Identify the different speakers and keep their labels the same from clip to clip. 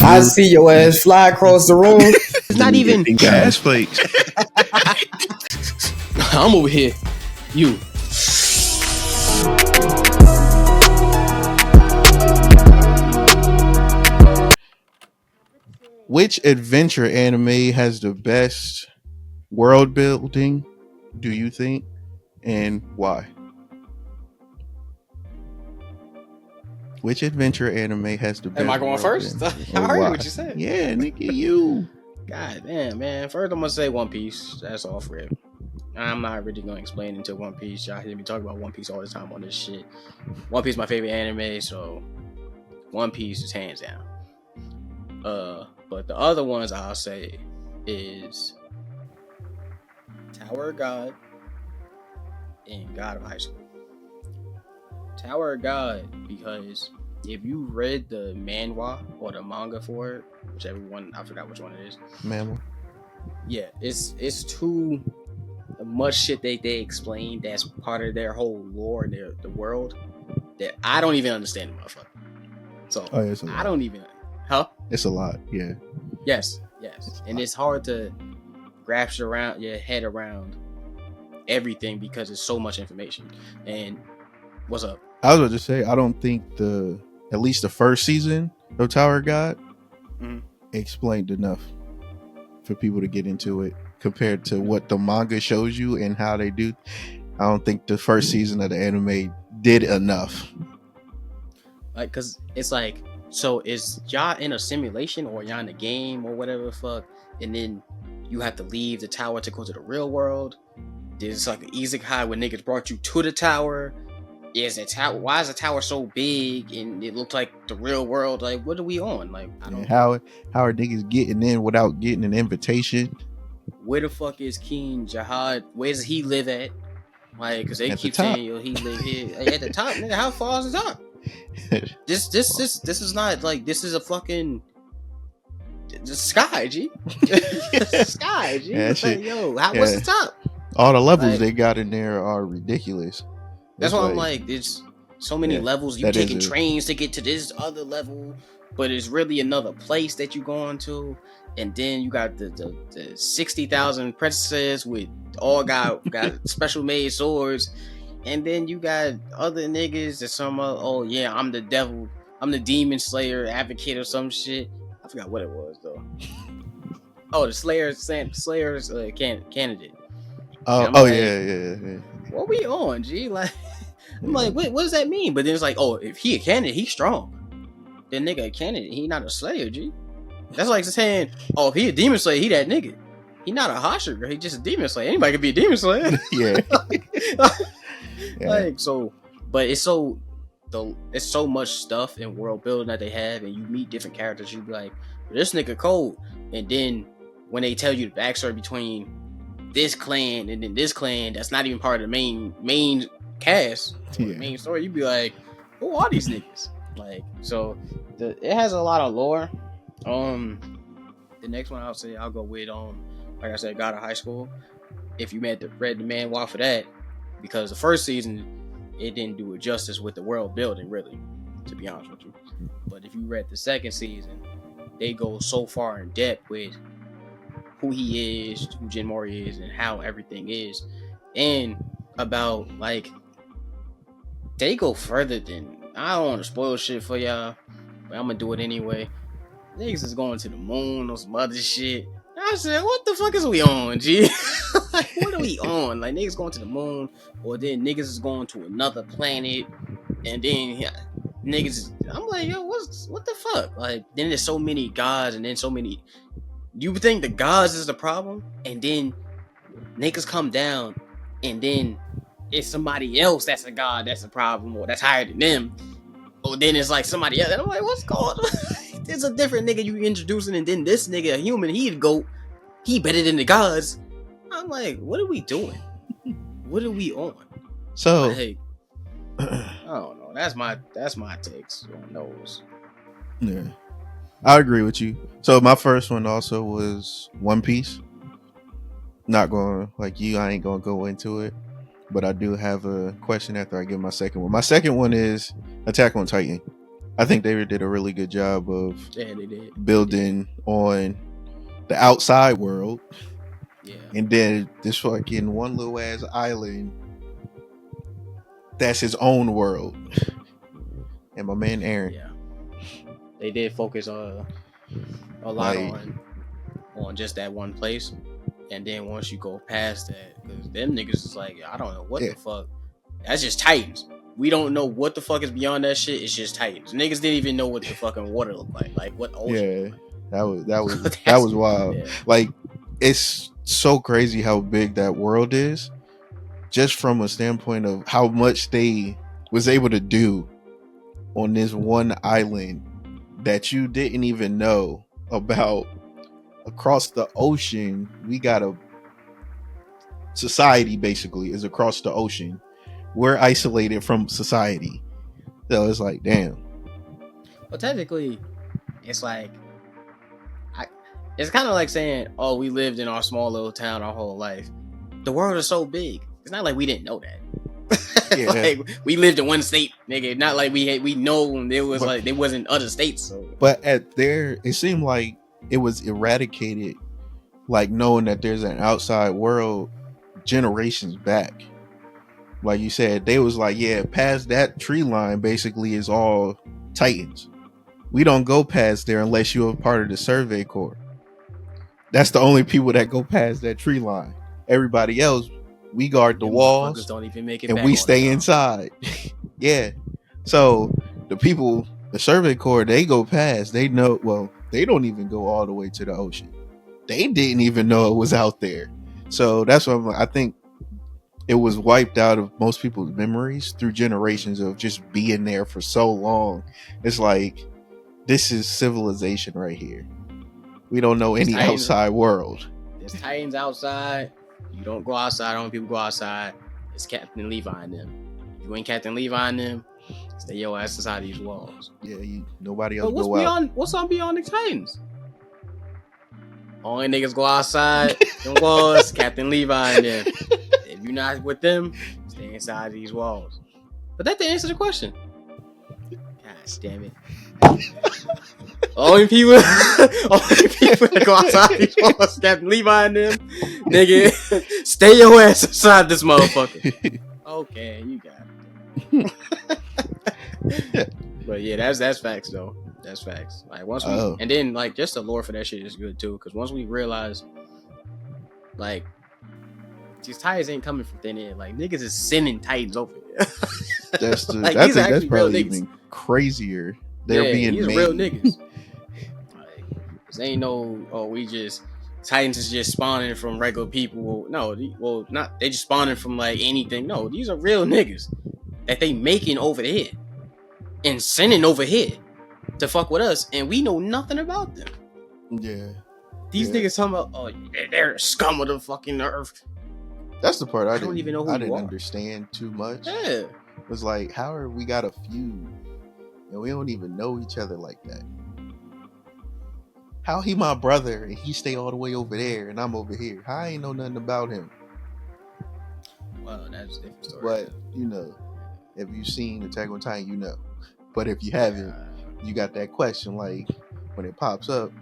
Speaker 1: I see your ass fly across the room.
Speaker 2: It's not even
Speaker 3: gas flakes.
Speaker 2: I'm over here. You.
Speaker 3: Which adventure anime has the best world building, do you think, and why? Which adventure anime has the best?
Speaker 2: Am I going
Speaker 3: world
Speaker 2: first?
Speaker 3: building,
Speaker 2: I
Speaker 3: and
Speaker 2: heard
Speaker 3: why?
Speaker 2: what you said.
Speaker 3: Yeah, nigga, you.
Speaker 2: God damn, man. First, I'm gonna say One Piece. That's all for it. I'm not really gonna explain into One Piece. Y'all hear me talk about One Piece all the time on this shit. One Piece is my favorite anime, so One Piece is hands down. But the other ones I'll say is Tower of God and God of High School. Tower of God, because if you read the manhwa or the manga for it, whichever one, I forgot which one it is.
Speaker 3: Mammal.
Speaker 2: Yeah, it's too much shit they explain that's part of their whole lore and the world that I don't even understand, motherfucker. So I don't even,
Speaker 3: It's a lot, yeah.
Speaker 2: Yes, and it's hard to grasp around your head around everything because it's so much information. And what's up?
Speaker 3: I was about to say, I don't think at least the first season of Tower of God explained enough for people to get into it compared to what the manga shows you and how they do. I don't think the first season of the anime did enough.
Speaker 2: Like, cause it's like, so is y'all in a simulation or y'all in a game or whatever the fuck, and then you have to leave the tower to go to the real world? There's like an isekai when niggas brought you to the tower. Is a tower? Why is the tower so big and it looks like the real world? Like, what are we on? Like, I don't.
Speaker 3: How are niggas getting in without getting an invitation?
Speaker 2: Where the fuck is King Jihad? Where does he live at? Like, cause they keep saying, yo, he live here at the top. Nigga, how far is the top? This is not like, this is a fucking the sky, G. Sky, G.
Speaker 3: Yeah,
Speaker 2: like, yo, what's the top?
Speaker 3: All the levels they got in there are ridiculous.
Speaker 2: That's why I'm like, it's so many levels. You taking trains to get to this other level, but it's really another place that you going to. And then you got the 60,000 princesses with all got special made swords. And then you got other niggas that oh yeah, I'm the devil, I'm the demon slayer advocate or some shit. I forgot what it was though. Oh, the Slayer's candidate.
Speaker 3: Yeah.
Speaker 2: What we on, G? Like, I'm like, wait, what does that mean? But then it's like, oh, if he a candidate, he's strong. Then nigga a candidate, he not a slayer, G. That's like saying, oh, if he a demon slayer, he that nigga. He not a Hashira, he just a demon slayer. Anybody can be a demon slayer.
Speaker 3: Yeah.
Speaker 2: Like, so, but it's so much stuff in world building that they have, and you meet different characters. You be like, this nigga cold, and then when they tell you the backstory between this clan and then this clan that's not even part of the main cast, the main story, you be like, who are these niggas? Like, so it has a lot of lore. The next one I'll say I'll go with like I said, God of High School. If you read the manhwa for that, because the first season it didn't do it justice with the world building, really, to be honest with you. But if you read the second season, they go so far in depth with who he is, who Jin Mori is, and how everything is, and about like they go further than, I don't want to spoil shit for y'all, but I'm gonna do it anyway. Niggas is going to the moon or some other shit. I said, what the fuck is we on, G? Like, what are we on? Like, niggas going to the moon, or then niggas is going to another planet, and then niggas, I'm like, yo, what the fuck? Like, then there's so many gods, and then so many. You would think the gods is the problem, and then niggas come down, and then it's somebody else that's a god that's the problem, or that's higher than them. Or then it's like somebody else, and I'm like, what's going on? There's a different nigga you introducing, and then this nigga, a human, he better than the gods. I'm like, what are we doing? What are we on?
Speaker 3: So,
Speaker 2: like, I don't know. That's my takes on those.
Speaker 3: Yeah, I agree with you. So my first one also was One Piece. Not going like you, I ain't gonna go into it, but I do have a question after I give my second one. My second one is Attack on Titan. I think they did a really good job of
Speaker 2: they did
Speaker 3: building on the outside world.
Speaker 2: Yeah.
Speaker 3: And then this fucking one little ass island that's his own world. And my man Aaron.
Speaker 2: Yeah. They did focus a lot
Speaker 3: Like,
Speaker 2: on just that one place. And then once you go past that, because them niggas is like, I don't know what the fuck. That's just Titans. We don't know what the fuck is beyond that shit. It's just Titans. Niggas didn't even know what the fucking water looked like. Like what ocean.
Speaker 3: Yeah, that was wild. Yeah. Like, it's so crazy how big that world is, just from a standpoint of how much they was able to do on this one island that you didn't even know about. Across the ocean, we got a society basically is across the ocean. We're isolated from society. So it's like, damn.
Speaker 2: Well, technically, it's like, it's kind of like saying, oh, we lived in our small little town our whole life. The world is so big. It's not like we didn't know that. Yeah. Like, we lived in one state, nigga. Not like we know there was like there wasn't other states. So.
Speaker 3: But it seemed like it was eradicated, like knowing that there's an outside world generations back. Like you said, they was like, yeah, past that tree line basically is all Titans. We don't go past there unless you're a part of the Survey Corps. That's the only people that go past that tree line. Everybody else, we guard the walls,
Speaker 2: don't even make it
Speaker 3: and we stay inside. Yeah. So the people, the Survey Corps, they go past. They know. Well, they don't even go all the way to the ocean. They didn't even know it was out there. So that's what I think. It was wiped out of most people's memories through generations of just being there for so long. It's like, this is civilization right here. We don't know any outside world.
Speaker 2: There's Titans outside. You don't go outside. Only people go outside. It's Captain Levi and them. If you ain't Captain Levi and them, stay your ass inside these walls.
Speaker 3: Yeah, nobody else go out.
Speaker 2: What's on beyond the Titans? Only niggas go outside them walls. Captain Levi and them. If you're not with them, stay inside these walls. But that didn't answer the question. God damn it. Only people that go outside these walls, Captain Levi and them, nigga, stay your ass inside this motherfucker. Okay, you got it. But yeah, that's facts though. That's facts. Like once we, and then like just the lore for that shit is good too, because once we realize, like, these Titans ain't coming from thin air. Like niggas is sending Titans over there.
Speaker 3: That's like, I think that's probably even crazier. They're being
Speaker 2: these made. Real niggas. Like, cause ain't no we just Titans is just spawning from regular people. No, not they just spawning from like anything. No, these are real niggas that they making over here and sending over here to fuck with us, and we know nothing about them.
Speaker 3: Yeah,
Speaker 2: these niggas talking about they're the scum of the fucking earth.
Speaker 3: That's the part I
Speaker 2: don't even know who
Speaker 3: I didn't understand too much.
Speaker 2: Yeah,
Speaker 3: it was like, how are we got a feud and we don't even know each other like that? How he my brother and he stay all the way over there and I'm over here? How I ain't know nothing about him?
Speaker 2: Well, that's a different story.
Speaker 3: But you know, if you've seen Attack on Titan, you know. But if you haven't, you got that question like when it pops up.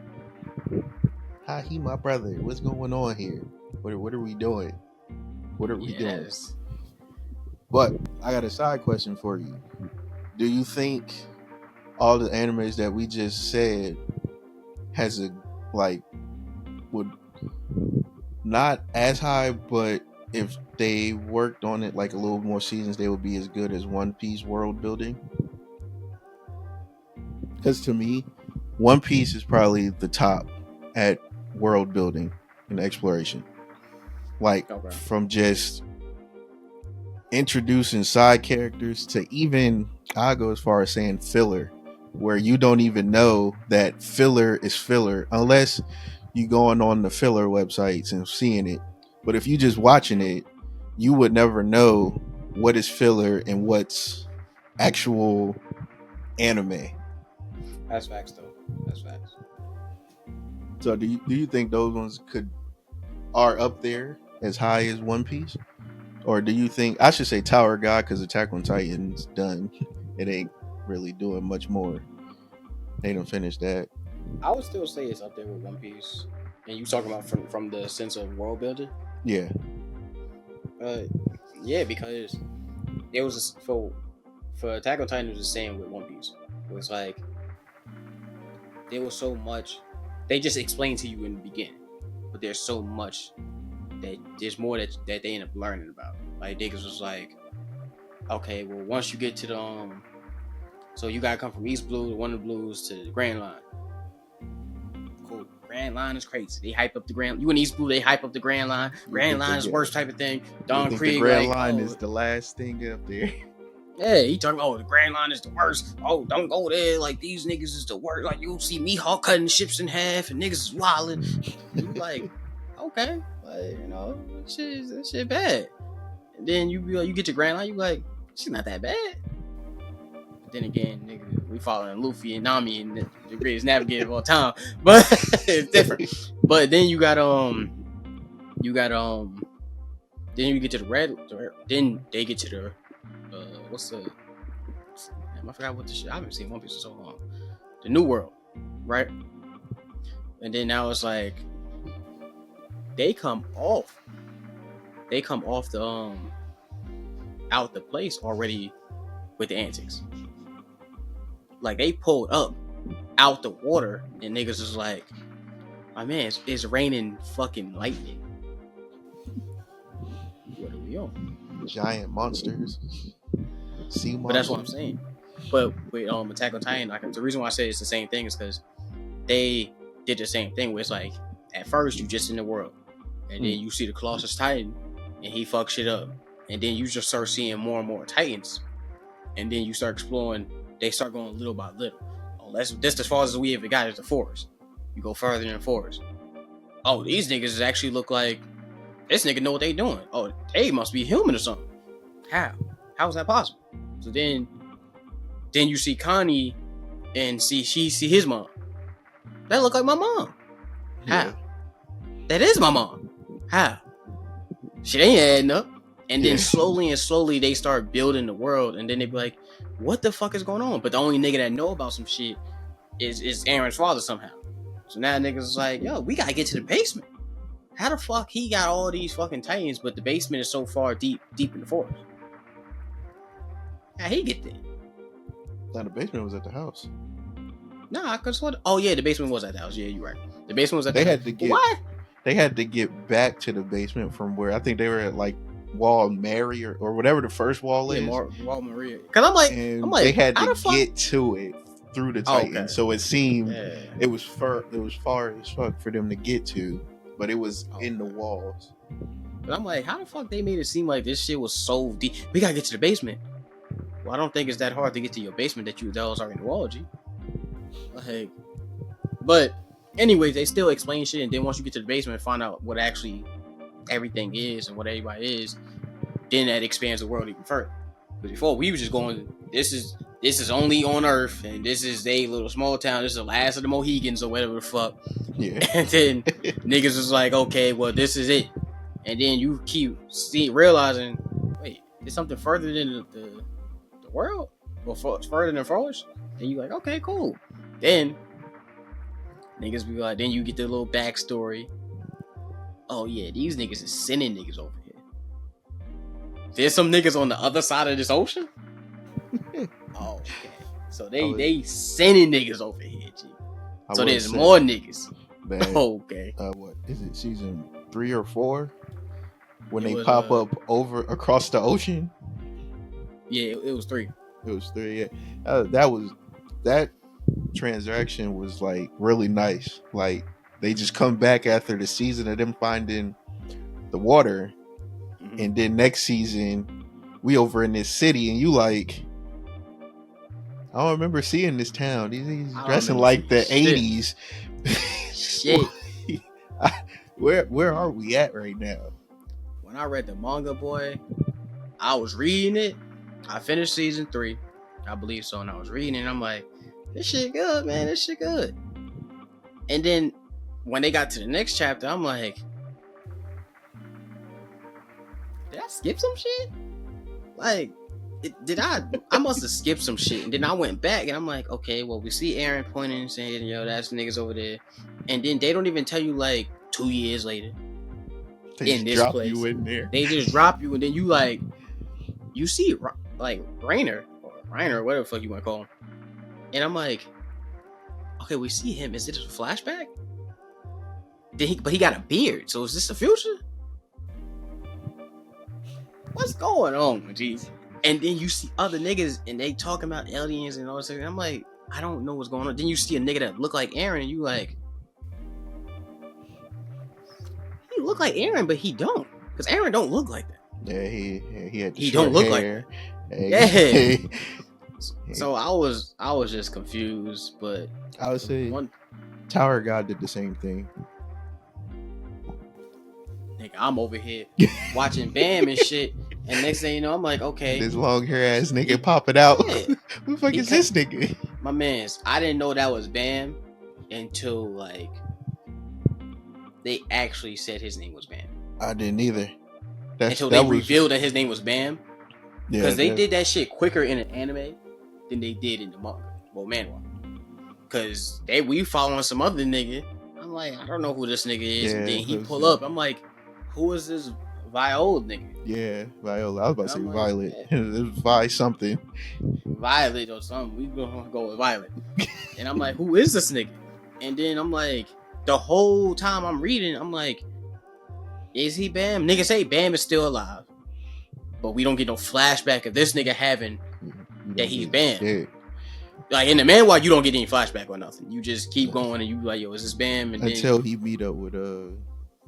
Speaker 3: How he my brother? What's going on here? What are we doing? What are we doing? But I got a side question for you. Do you think all the animes that we just said has a would not as high, but if they worked on it like a little more seasons, they would be as good as One Piece world building? Because to me, One Piece is probably the top at world building and exploration. From just introducing side characters to even, I go as far as saying filler, where you don't even know that filler is filler unless you going on the filler websites and seeing it. But if you just watching it, you would never know what is filler and what's actual anime.
Speaker 2: That's facts though. That's facts.
Speaker 3: So do you think those ones are up there as high as One Piece? Or do you think, I should say Tower God, because Attack on Titan's done. It ain't really doing much more. They don't finish that.
Speaker 2: I would still say it's up there with One Piece. And you talking about from the sense of world building?
Speaker 3: Yeah.
Speaker 2: Yeah, because it was for Attack on Titan, it was the same with One Piece. It was like there was so much they just explained to you in the beginning, but there's so much that there's more that they end up learning about. Like niggas was like, okay, well once you get to the so you gotta come from East Blue to one of the Blues to the Grand Line. Cool. Grand Line is crazy. They hype up the Grand. You in East Blue, they hype up the Grand Line. Grand Line is the worst type of thing. Don Krieg,
Speaker 3: the Grand Line is the last thing up there.
Speaker 2: Yeah, he talking about the Grand Line is the worst. Oh, don't go there. Like these niggas is the worst. Like you'll see Mihawk cutting ships in half and niggas is wilding. You like, okay, like you know, that shit bad. And then you be like, you get to Grand Line, you like, she's not that bad. But then again, nigga, we following Luffy and Nami and the greatest navigator of all time. But it's different. But then you got then you get to the red. Then they get to the what's the? Damn, I forgot what the shit. I haven't seen One Piece in so long. The New World, right? And then now it's like they come off the out the place already with the antics. Like they pulled up out the water and niggas is like, my man, it's raining fucking lightning. What are we on?
Speaker 3: Giant monsters. Sea monsters.
Speaker 2: But that's what I'm saying. But with Attack on Titan, the reason why I say it's the same thing is because they did the same thing where it's like at first you just in the world and then you see the Colossus Titan and he fucks shit up. And then you just start seeing more and more Titans. And then you start exploring, they start going little by little. Oh, that's as far as we ever got is the forest. You go further in the forest. Oh, these niggas actually look like this nigga know what they doing. Oh, they must be human or something. How is that possible? So then you see Connie and she see his mom. That look like my mom. How? That is my mom. How? Shit ain't adding up. And then slowly they start building the world, and then they be like, what the fuck is going on? But the only nigga that know about some shit is Aaron's father somehow. So now niggas is like, yo, we gotta get to the basement. How the fuck he got all these fucking Titans, but the basement is so far deep in the forest? How he get there?
Speaker 3: Now the basement was at the house.
Speaker 2: Nah, cause what? Oh yeah, the basement was at the house. Yeah, you're right. The basement was at
Speaker 3: the house.
Speaker 2: Had to get what?
Speaker 3: They had to get back to the basement from where I think they were at like Wall Mary or whatever the first wall is.
Speaker 2: Wall Maria. Cause I'm like,
Speaker 3: they had to get to it through the Titans. Okay. So it seemed it was far as fuck for them to get to, but it was in the walls.
Speaker 2: But I'm like, how the fuck they made it seem like this shit was so deep? We gotta get to the basement. Well, I don't think it's that hard to get to your basement that was already in the wall, G. Like, but anyways, they still explain shit, and then once you get to the basement and find out what actually everything is and what everybody is, then that expands the world even further. Because before we were just going, this is only on Earth, and this is a little small town. This is the last of the Mohegans or whatever the fuck. Yeah. And then niggas was like, okay, well this is it. And then you keep realizing, wait, there's something further than the world, or further than forest. And you like, okay, cool. Then niggas be like, then you get the little backstory. Oh yeah, these niggas is sending niggas over here. There's some niggas on the other side of this ocean. Oh, okay. So they sending niggas over here, G. So there's more niggas.
Speaker 3: Man,
Speaker 2: okay.
Speaker 3: What is it? Season 3 or 4? When they pop up over across the ocean.
Speaker 2: Yeah, it was 3.
Speaker 3: It was 3. Yeah, that transaction was like really nice. Like they just come back after the season of them finding the water, and then next season we over in this city, and you like, I don't remember seeing this town. He's dressing like the '80s.
Speaker 2: Shit.
Speaker 3: Where are we at right now?
Speaker 2: When I read the manga, boy, I was reading it. I finished season 3, I believe so, and I was reading it, and I'm like, this shit good, man. This shit good. And then when they got to the next chapter, I'm like, did I skip some shit? Like, Did I must have skipped some shit, and then I went back and I'm like, okay, well, we see Aaron pointing and saying, yo, that's niggas over there, and then they don't even tell you like 2 years later.
Speaker 3: They
Speaker 2: in this
Speaker 3: drop
Speaker 2: place,
Speaker 3: you in there.
Speaker 2: They just drop you, and then you see like Rainer, whatever the fuck you want to call him, and I'm like, okay, we see him. Is it a flashback? But he got a beard, so is this the future? What's going on, geez? And then you see other niggas, and they talking about aliens and all this. And I'm like, I don't know what's going on. Then you see a nigga that look like Aaron, and you like, he look like Aaron, but he don't, because Aaron don't look like that.
Speaker 3: Yeah, he had.
Speaker 2: He don't look
Speaker 3: hair.
Speaker 2: like that. Yeah. So I was just confused, but
Speaker 3: I would say Tower God did the same thing.
Speaker 2: Nigga, I'm over here watching Bam and shit, and next thing you know, I'm like, okay,
Speaker 3: this long hair ass nigga popping out.
Speaker 2: Yeah.
Speaker 3: Who the fuck is this nigga?
Speaker 2: My man's. I didn't know that was Bam until like they actually said his name was Bam.
Speaker 3: I didn't either.
Speaker 2: Until they revealed that his name was Bam. Because they did that shit quicker in an anime than they did in the manga. Well, manhwa. Because we following some other nigga. I'm like, I don't know who this nigga is.
Speaker 3: Yeah,
Speaker 2: and then he pull up. I'm like, who is this Viola nigga?
Speaker 3: Yeah, Viola. I was about to say
Speaker 2: like,
Speaker 3: Violet.
Speaker 2: Yeah.
Speaker 3: It was Vi something.
Speaker 2: Violet or something. We gonna go with Violet. And I'm like, who is this nigga? And then I'm like, the whole time I'm reading, I'm like, is he Bam? Nigga say Bam is still alive. But we don't get no flashback of this nigga having that he's Bam.
Speaker 3: Scared.
Speaker 2: Like in the manhwa, you don't get any flashback or nothing. You just keep going and you like, yo, is this Bam? And
Speaker 3: until he meet up with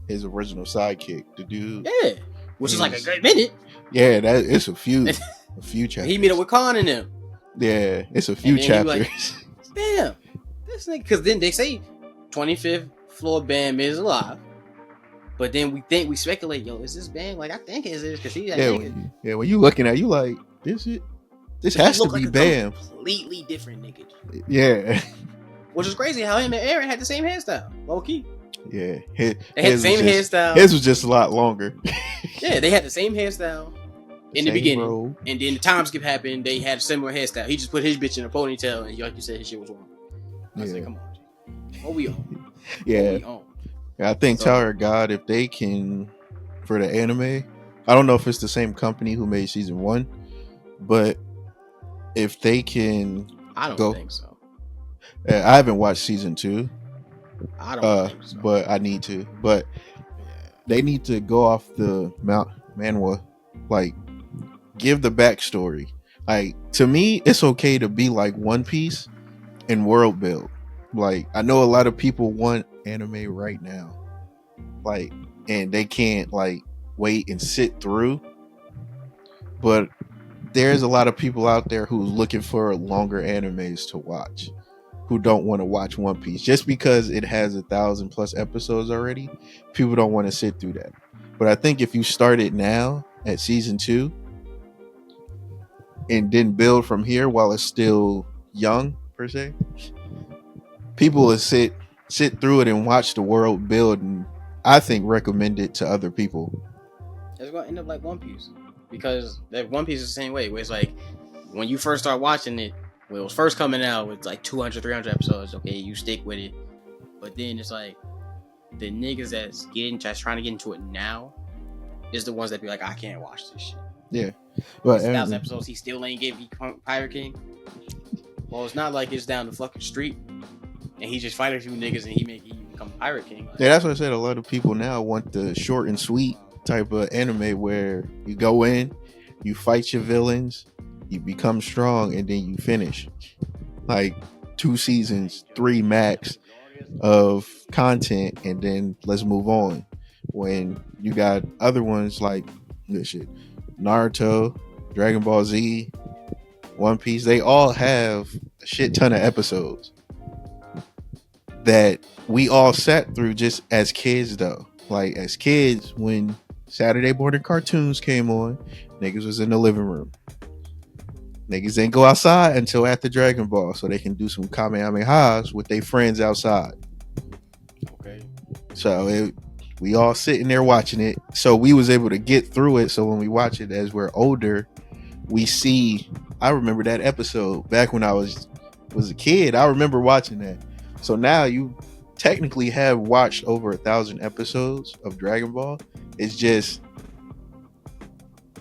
Speaker 3: his original sidekick, the dude.
Speaker 2: Yeah, which is like a good minute.
Speaker 3: Yeah, it's a few chapters.
Speaker 2: He meet up with Khan and them.
Speaker 3: Yeah, it's a few chapters.
Speaker 2: Like, Bam, this nigga. Because then they say 25th floor Bam is alive. But then we speculate, yo, is this Bam? Like, I think it is, because he's that nigga.
Speaker 3: When you looking at it, you like, this has to be
Speaker 2: like
Speaker 3: Bam.
Speaker 2: Completely different nigga.
Speaker 3: Yeah.
Speaker 2: Which is crazy how him and Aaron had the same hairstyle. Low key.
Speaker 3: Yeah.
Speaker 2: They had the same hairstyle.
Speaker 3: His was just a lot longer.
Speaker 2: Yeah, they had the same hairstyle in the beginning. Robe. And then the time skip happened, they had a similar hairstyle. He just put his bitch in a ponytail, and like you said, his shit was wrong. I said, come on. What we on?
Speaker 3: Yeah.
Speaker 2: What we on?
Speaker 3: I think Tower of God, if they can, for the anime, I don't know if it's the same company who made season 1, but if they can
Speaker 2: I don't think so.
Speaker 3: I haven't watched season 2.
Speaker 2: I don't think so.
Speaker 3: But I need to. But they need to go off the manhwa, like give the backstory. Like, to me, it's okay to be like One Piece and world build. Like, I know a lot of people want anime right now, like, and they can't like wait and sit through, but there's a lot of people out there who's looking for longer animes to watch, who don't want to watch One Piece just because it has 1,000+ episodes already. People don't want to sit through that. But I think if you start it now at season 2 and then build from here while it's still young per se, people will sit through it and watch the world build, and I think recommend it to other people.
Speaker 2: It's gonna end up like One Piece, because that One Piece is the same way, where it's like when you first start watching it, when it was first coming out, it's like 200, 300 episodes. Okay, you stick with it, but then it's like the niggas that's trying to get into it now is the ones that be like, I can't watch this shit.
Speaker 3: Yeah, but
Speaker 2: 1,000 episodes, he still ain't give me Pirate King. Well, it's not like it's down the fucking street and he just fight a few niggas and he become Pirate King. Like,
Speaker 3: yeah, that's what I said. A lot of people now want the short and sweet type of anime where you go in, you fight your villains, you become strong, and then you finish. Like 2 seasons, 3 max of content, and then let's move on. When you got other ones like this shit, Naruto, Dragon Ball Z, One Piece, they all have a shit ton of episodes that we all sat through just as kids though. Like as kids, when Saturday morning cartoons came on, niggas was in the living room. Niggas didn't go outside until after Dragon Ball so they can do some kamehamehas with their friends outside.
Speaker 2: Okay.
Speaker 3: So we all sitting there watching it. So we was able to get through it. So when we watch it as we're older, we see. I remember that episode back when I was a kid. I remember watching that. So now you technically have watched over 1,000 episodes of Dragon Ball. It's just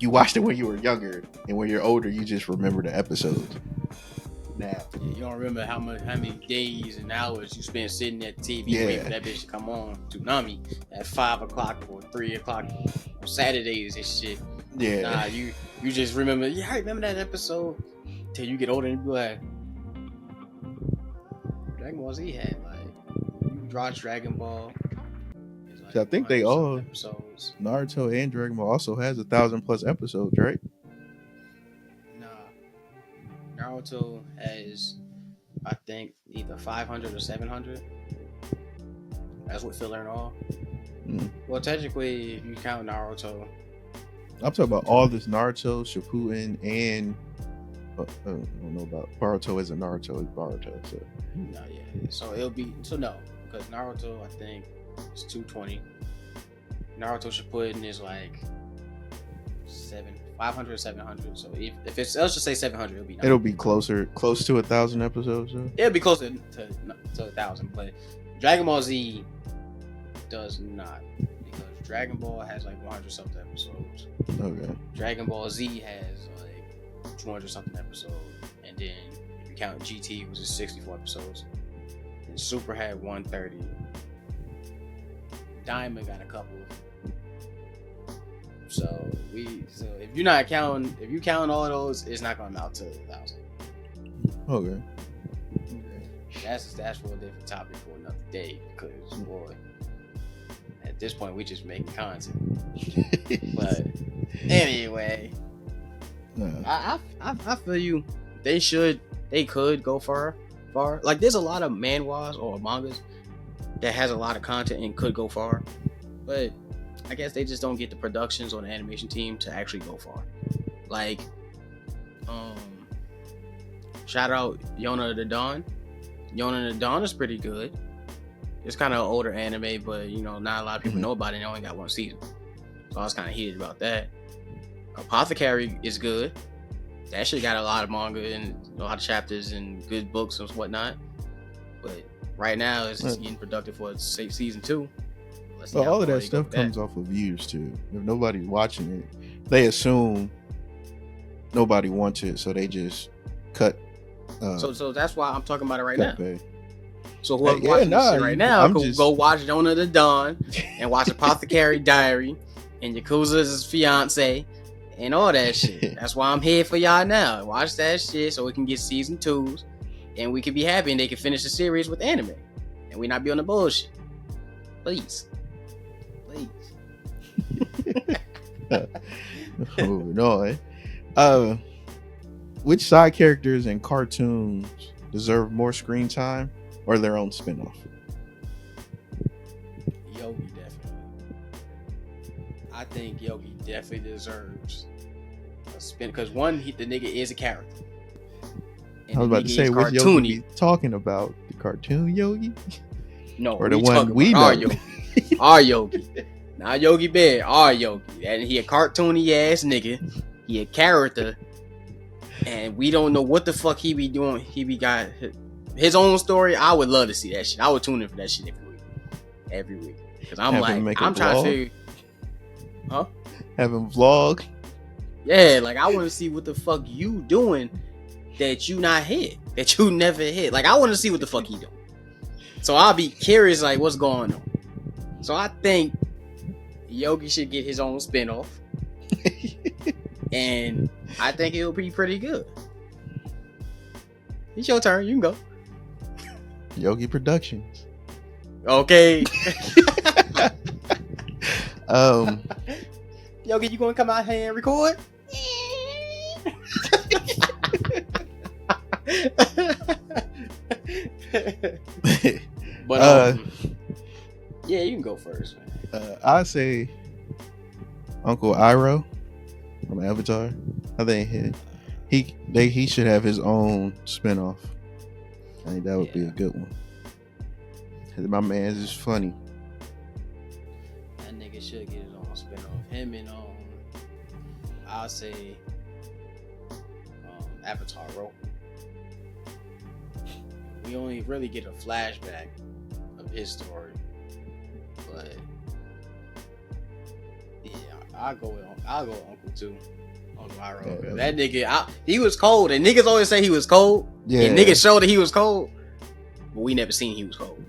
Speaker 3: you watched it when you were younger, and when you're older, you just remember the episodes. Now
Speaker 2: you don't remember how many days and hours you spent sitting at the TV waiting for that bitch to come on Toonami at 5 o'clock or 3 o'clock on Saturdays and shit.
Speaker 3: Yeah.
Speaker 2: Nah, you just remember. Yeah, I remember that episode. Till you get older and you be like, Dragon Ball Z had you watch Dragon Ball. Like
Speaker 3: I think they all
Speaker 2: episodes.
Speaker 3: Naruto and Dragon Ball also has 1,000+ episodes, right?
Speaker 2: Nah, Naruto has, I think, either 500 or 700. That's what Filler and all. Well, technically, if you count Naruto,
Speaker 3: I'm talking about all this Naruto, Shippuden, and I don't know about Boruto. Isn't Naruto? It's Boruto. So
Speaker 2: no, yeah. So it'll be no, because Naruto I think is 220. Naruto Shippuden is like 500, 700. So if it's, let's just say 700, it'll be. 900.
Speaker 3: It'll be close to 1,000 episodes. So.
Speaker 2: It'll be closer to 1,000, but Dragon Ball Z does not, because Dragon Ball has like 100 something episodes.
Speaker 3: Okay.
Speaker 2: Dragon Ball Z has like 200 something episodes, and then if you count GT, which is 64 episodes, and Super had 130. Diamond got a couple. So if you're not counting, if you count all those, it's not gonna amount to 1,000.
Speaker 3: Okay.
Speaker 2: That's for a different topic for another day, because boy, at this point we just making content. But anyway, I feel you. They could go far. Like there's a lot of manhwas or mangas that has a lot of content and could go far, but I guess they just don't get the productions or the animation team to actually go far. Like, shout out Yona the Dawn. Yona the Dawn is pretty good. It's kind of an older anime, but not a lot of people know about it. It only got one season, so I was kind of heated about that. Apothecary is good. That shit got a lot of manga and a lot of chapters and good books and whatnot. But right now, it's just getting productive for season 2.
Speaker 3: Well, all of that stuff comes off of views too. If nobody's watching it, they assume nobody wants it, so they just cut.
Speaker 2: So that's why I'm talking about it right now.
Speaker 3: Pay.
Speaker 2: So whoever's watching this shit right now, go watch Yona the Dawn and watch Apothecary Diary and Yakuza's fiance and all that shit. That's why I'm here for y'all now. Watch that shit so we can get season 2s and we can be happy and they can finish the series with anime and we not be on the bullshit. Please.
Speaker 3: Moving on. Which side characters in cartoons deserve more screen time or their own spinoff?
Speaker 2: Yogi definitely. I think Yogi definitely deserves a spin because one, the nigga is a character. And
Speaker 3: I was about to say, which Yogi be talking about? The cartoon Yogi?
Speaker 2: No,
Speaker 3: or the one we know?
Speaker 2: Our Yogi. Our Yogi. Not Yogi Bear, our Yogi. And he a cartoony ass nigga. He a character. And we don't know what the fuck he be doing. He be got his own story. I would love to see that shit. I would tune in for that shit every week. Because I'm I'm trying to figure. Huh?
Speaker 3: Have him vlog.
Speaker 2: Yeah, like I want to see what the fuck you doing that you not hit. That you never hit. Like I want to see what the fuck he doing. So I'll be curious like what's going on. So I think Yogi should get his own spinoff. And I think it'll be pretty good. It's your turn. You can go.
Speaker 3: Yogi Productions.
Speaker 2: Okay. Yogi, you gonna come out here and record? But yeah, you can go first, man.
Speaker 3: I say Uncle Iroh from Avatar. I think he should have his own spinoff. I think that would be a good one. My man's is funny.
Speaker 2: That nigga should get his own spinoff. Him and I'll say Avatar, bro. We only really get a flashback of his story, but yeah, I'll go with Uncle too. Uncle Iroh. Yeah, that nigga, he was cold, and niggas always say he was cold. Yeah, and niggas showed that he was cold, but we never seen he was cold.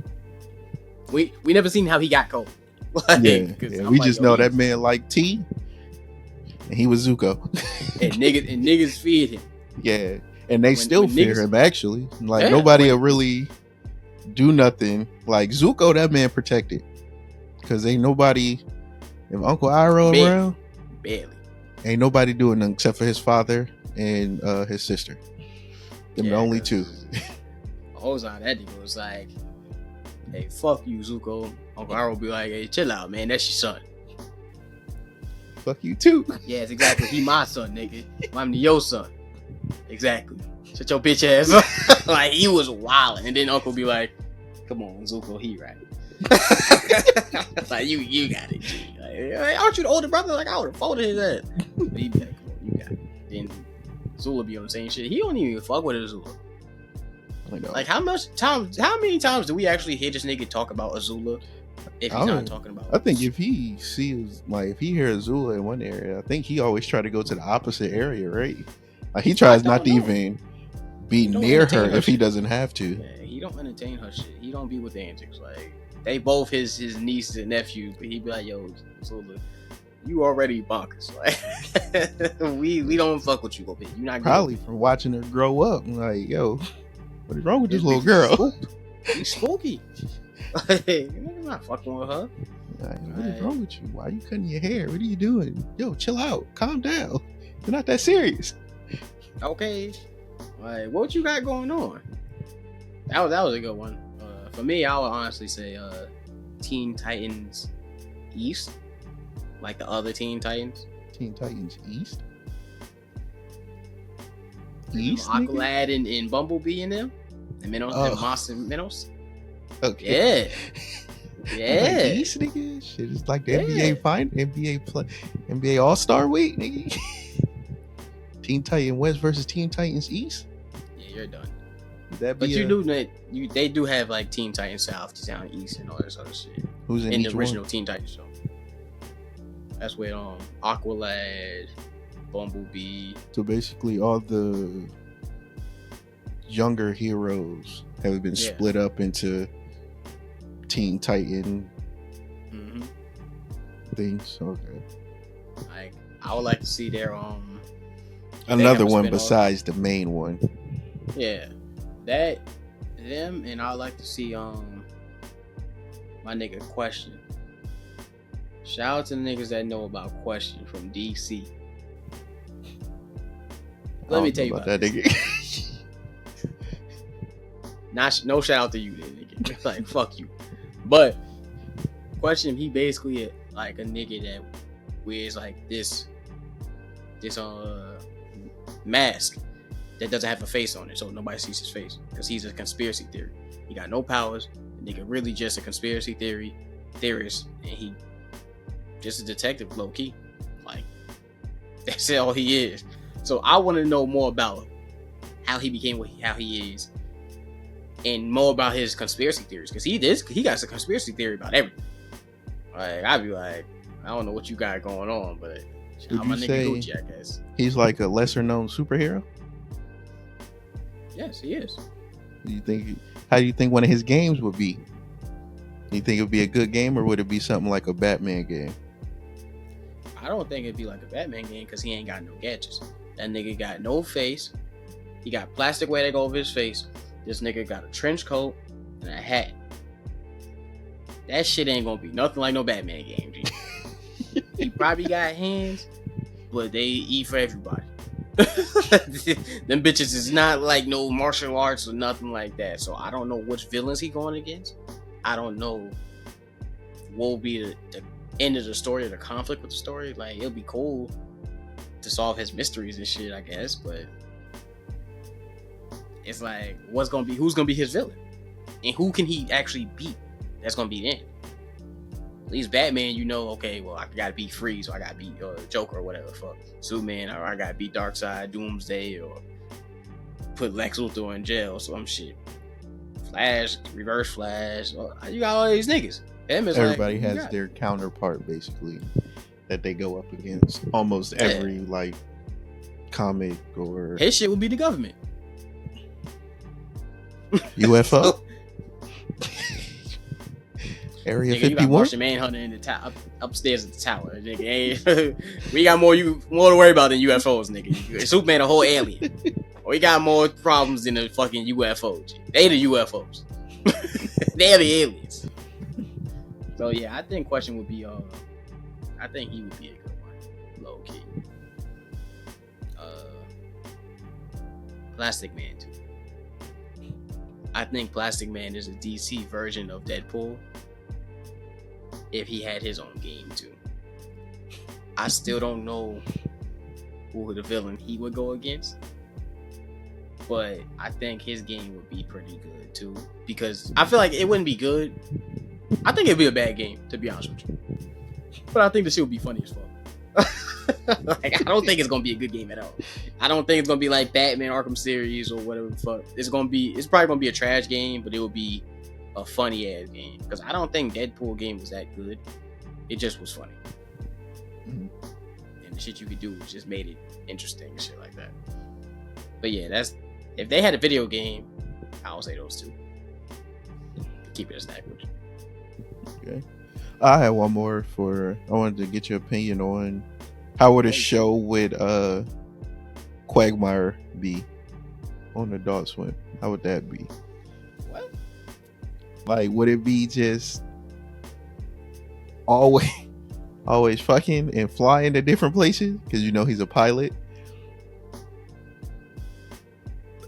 Speaker 2: We never seen how he got cold. Like,
Speaker 3: we just know that man liked tea, and he was Zuko.
Speaker 2: and niggas feared him.
Speaker 3: Yeah, and they still fear him. Actually, like nobody will really do nothing. Like Zuko, that man protected, because ain't nobody. If Uncle Iroh around,
Speaker 2: barely.
Speaker 3: Ain't nobody doing nothing except for his father and his sister. Them the only two.
Speaker 2: Ozan, that nigga was like, "Hey, fuck you, Zuko." Uncle Iroh be like, "Hey, chill out, man. That's your son."
Speaker 3: Fuck you too.
Speaker 2: Yes, exactly. He my son, nigga. I'm your son. Exactly. Shut your bitch ass up. Like, he was wilding, and then Uncle be like, "Come on, Zuko, he right." Like, you got it, G. Like, hey, aren't you the older brother? Like, I would have folded his ass. But he be like, "Come on, you got it." Then Zula be on the same shit. He don't even fuck with Azula. Like, how many times do we actually hear this nigga talk about Azula if he's not talking about
Speaker 3: I think if he sees, like, if he hears Azula in one area, I think he always try to go to the opposite area, right? Like, he tries not to even be near her if he doesn't have to.
Speaker 2: Yeah, he don't entertain her shit. He don't be with the antics. Like, they both his niece and nephew, but he be like, "Yo, Azula, you already bonkers. Like, we don't fuck with you, little bit. You not
Speaker 3: probably good. From watching her grow up. Like, yo, what is wrong with this little girl?
Speaker 2: She's spooky. You're not fucking with her.
Speaker 3: Like, what is wrong with you? Why are you cutting your hair? What are you doing? Yo, chill out. Calm down. You're not that serious.
Speaker 2: Okay. Like, what you got going on? That was a good one. For me, I would honestly say Teen Titans East. Like the other Teen Titans.
Speaker 3: Teen Titans East?
Speaker 2: East? Aqualad and Bumblebee in them. And Minos, and Moss and Minos. Okay. Yeah.
Speaker 3: Like East, nigga? Shit, it's like the NBA All-Star week, nigga. Teen Titan West versus Teen Titans East?
Speaker 2: Yeah, you're done. But you do that they do have like Teen Titans South, Teen Titans East, and all this other shit.
Speaker 3: Who's in
Speaker 2: the original Teen Titans show? That's where Aqualad, Bumblebee.
Speaker 3: So basically, all the younger heroes have been split up into Teen Titan things. Okay.
Speaker 2: Like, I would like to see their
Speaker 3: another one besides the main one.
Speaker 2: Yeah, them, and I would like to see my nigga Question. Shout out to the niggas that know about Question from DC. Let me tell you about that nigga. No shout out to you, then, nigga. Like, fuck you. But Question, he basically like a nigga that wears like this mask that doesn't have a face on it, so nobody sees his face, because he's a conspiracy theory. He got no powers. The nigga really just a conspiracy theorist, and he just a detective, low key. Like, that's all he is. So I want to know more about how he became how he is, and more about his conspiracy theories, because he got a conspiracy theory about everything. Like, I'd be like, I don't know what you got going on, but how my nigga Gucci, I guess.
Speaker 3: He's like a lesser known superhero?
Speaker 2: Yes, he is.
Speaker 3: How do you think one of his games would be? Do you think it would be a good game, or would it be something like a Batman game?
Speaker 2: I don't think it'd be like a Batman game, because he ain't got no gadgets. That nigga got no face. He got plastic way to go over his face. This nigga got a trench coat and a hat. That shit ain't gonna be nothing like no Batman game, G. He probably got hands, but they eat for everybody. Them bitches is not like no martial arts or nothing like that. So I don't know which villains he going against. I don't know what will be the end of the story or the conflict with the story. Like, it'll be cool to solve his mysteries and shit, I guess, but it's like, who's gonna be his villain, and who can he actually beat? That's gonna be the end. At least Batman, you know, okay, well, I gotta beat Freeze, or I gotta beat Joker, or whatever. Fuck Superman, or I gotta beat Darkseid, Doomsday, or put Lex Luthor in jail or some shit. Flash, Reverse Flash. Well, you got all these niggas.
Speaker 3: Everybody has their counterpart basically that they go up against. Almost every like comic or
Speaker 2: his shit would be the government.
Speaker 3: UFO. Area 51. You got
Speaker 2: Martian Manhunter in the upstairs at the tower. Nigga, we got more to worry about than UFOs, nigga. Superman a whole alien. We got more problems than the fucking UFOs. They the UFOs. They're the aliens. So yeah, I think question would be I think he would be a good one. Low key. Plastic Man too. I think Plastic Man is a DC version of Deadpool. If he had his own game too. I still don't know who the villain he would go against. But I think his game would be pretty good too. Because I feel like it wouldn't be good. I think it'd be a bad game, to be honest with you. But I think the shit would be funny as fuck. Like, I don't think it's gonna be a good game at all. I don't think it's gonna be like Batman Arkham series or whatever the fuck. It's probably gonna be a trash game, but it will be a funny ass game. Because I don't think Deadpool game was that good. It just was funny. Mm-hmm. And the shit you could do just made it interesting and shit like that. But yeah, if they had a video game, I would say those two. Keep it a snack with you.
Speaker 3: Okay. I had one more I wanted to get your opinion on how would a show with Quagmire be on Adult Swim? How would that be?
Speaker 2: What?
Speaker 3: Like, would it be just always fucking and flying to different places because he's a pilot?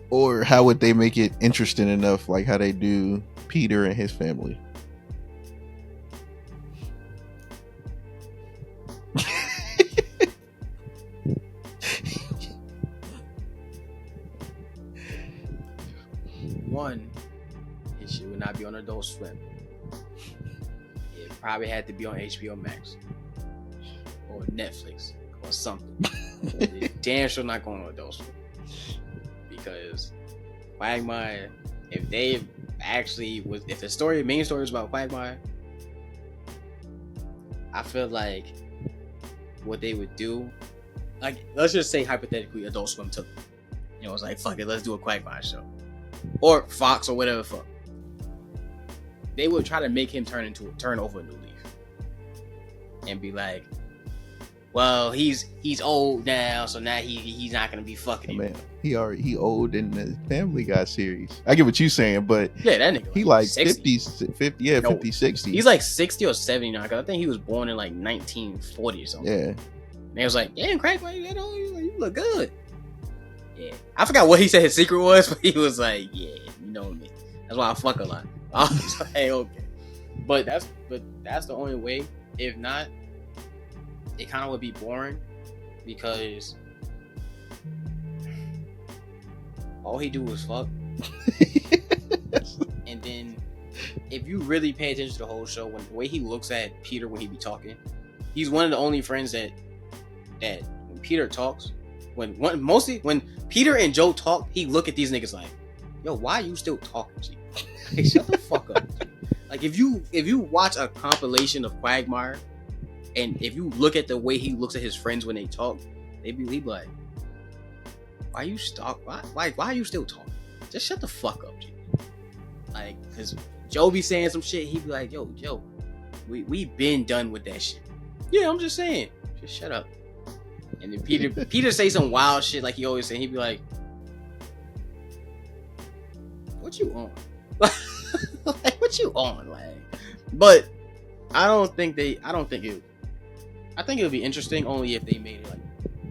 Speaker 3: Or how would they make it interesting enough, like how they do Peter and his family?
Speaker 2: One, his shit would not be on Adult Swim. It probably had to be on HBO Max or Netflix or something. It damn sure not going on Adult Swim. Because Quagmire, if the main story was about Quagmire, I feel like what they would do, like, let's just say hypothetically Adult Swim took it. It's like, fuck it, let's do a Quagmire show. Or Fox or whatever the fuck. They would try to make him turn over a new leaf. And be like, well, he's old now, so now he's not gonna be fucking
Speaker 3: man. He old in the Family Guy series. I get what you're saying, but
Speaker 2: yeah, that nigga
Speaker 3: he like 50, yeah, no, 50, 60.
Speaker 2: He's like 60 or 70 now, because I think he was born in like 1940 or something. Yeah. And he was like, damn, Craig, you look good. Yeah. I forgot what he said his secret was, but he was like, yeah, you know me. That's why I fuck a lot. I was like, okay. But that's the only way. If not, it kind of would be boring because all he do is fuck. And then if you really pay attention to the whole show, the way he looks at Peter when he be talking, he's one of the only friends that when Peter talks, when Peter and Joe talk, he look at these niggas like, yo, why are you still talking, G? Hey, shut the fuck up, G. Like, if you watch a compilation of Quagmire, and if you look at the way he looks at his friends when they talk, he be like, why are you still talking? Just shut the fuck up, G. Like, cause Joe be saying some shit, he be like, yo, we been done with that shit. Yeah, I'm just saying. Just shut up. And then Peter say some wild shit like he always say. He be like, what you on? Like, what you on? Like, but I think it would be interesting only if they made it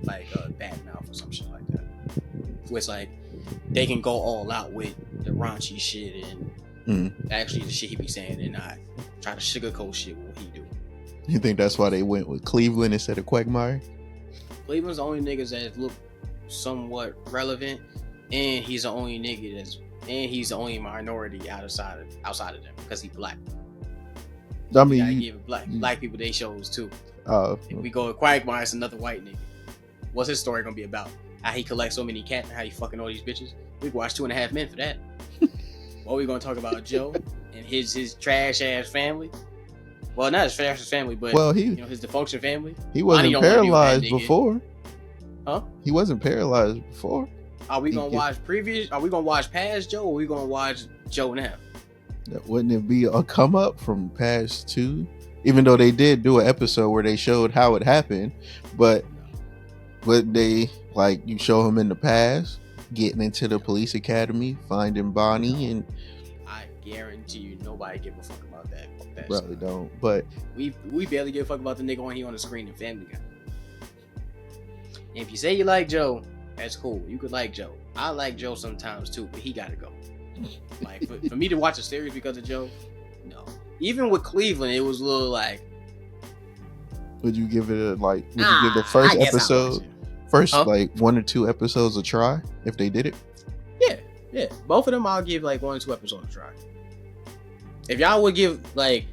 Speaker 2: like a bad mouth or some shit like that. Where it's like they can go all out with the raunchy shit and actually the shit he be saying and not try to sugarcoat shit with what he do.
Speaker 3: You think that's why they went with Cleveland instead of Quagmire?
Speaker 2: Cleveland's the only niggas that look somewhat relevant, and he's the only he's the only minority outside of them because he's black.
Speaker 3: I mean,
Speaker 2: you gotta give black people they shows too. If we go with Quagmire, it's another white nigga. What's his story gonna be about? How he collects so many cats and how he fucking all these bitches? We can watch 2.5 Men for that. What we gonna talk about Joe and his trash ass family? Well, not his trash ass family, but his dysfunction family.
Speaker 3: He wasn't paralyzed before.
Speaker 2: Huh?
Speaker 3: He wasn't paralyzed before.
Speaker 2: Are we gonna watch previous? Are we gonna watch past Joe, or are we gonna watch Joe now?
Speaker 3: Wouldn't it be a come up from past 2? Even though they did do an episode where they showed how it happened, but they like you show him in the past getting into the police academy, finding Bonnie, and
Speaker 2: I guarantee you nobody give a fuck about that.
Speaker 3: Probably don't. But
Speaker 2: we barely give a fuck about the nigga on the screen in Family Guy. And if you say you like Joe, that's cool. You could like Joe. I like Joe sometimes too, but he gotta go. Like for me to watch a series because of Joe, no. Even with Cleveland, it was a little like.
Speaker 3: Would you give it would you give the first episode, like 1 or 2 episodes a try if they did it?
Speaker 2: Yeah. Both of them, I'll give like 1 or 2 episodes a try. If y'all would give like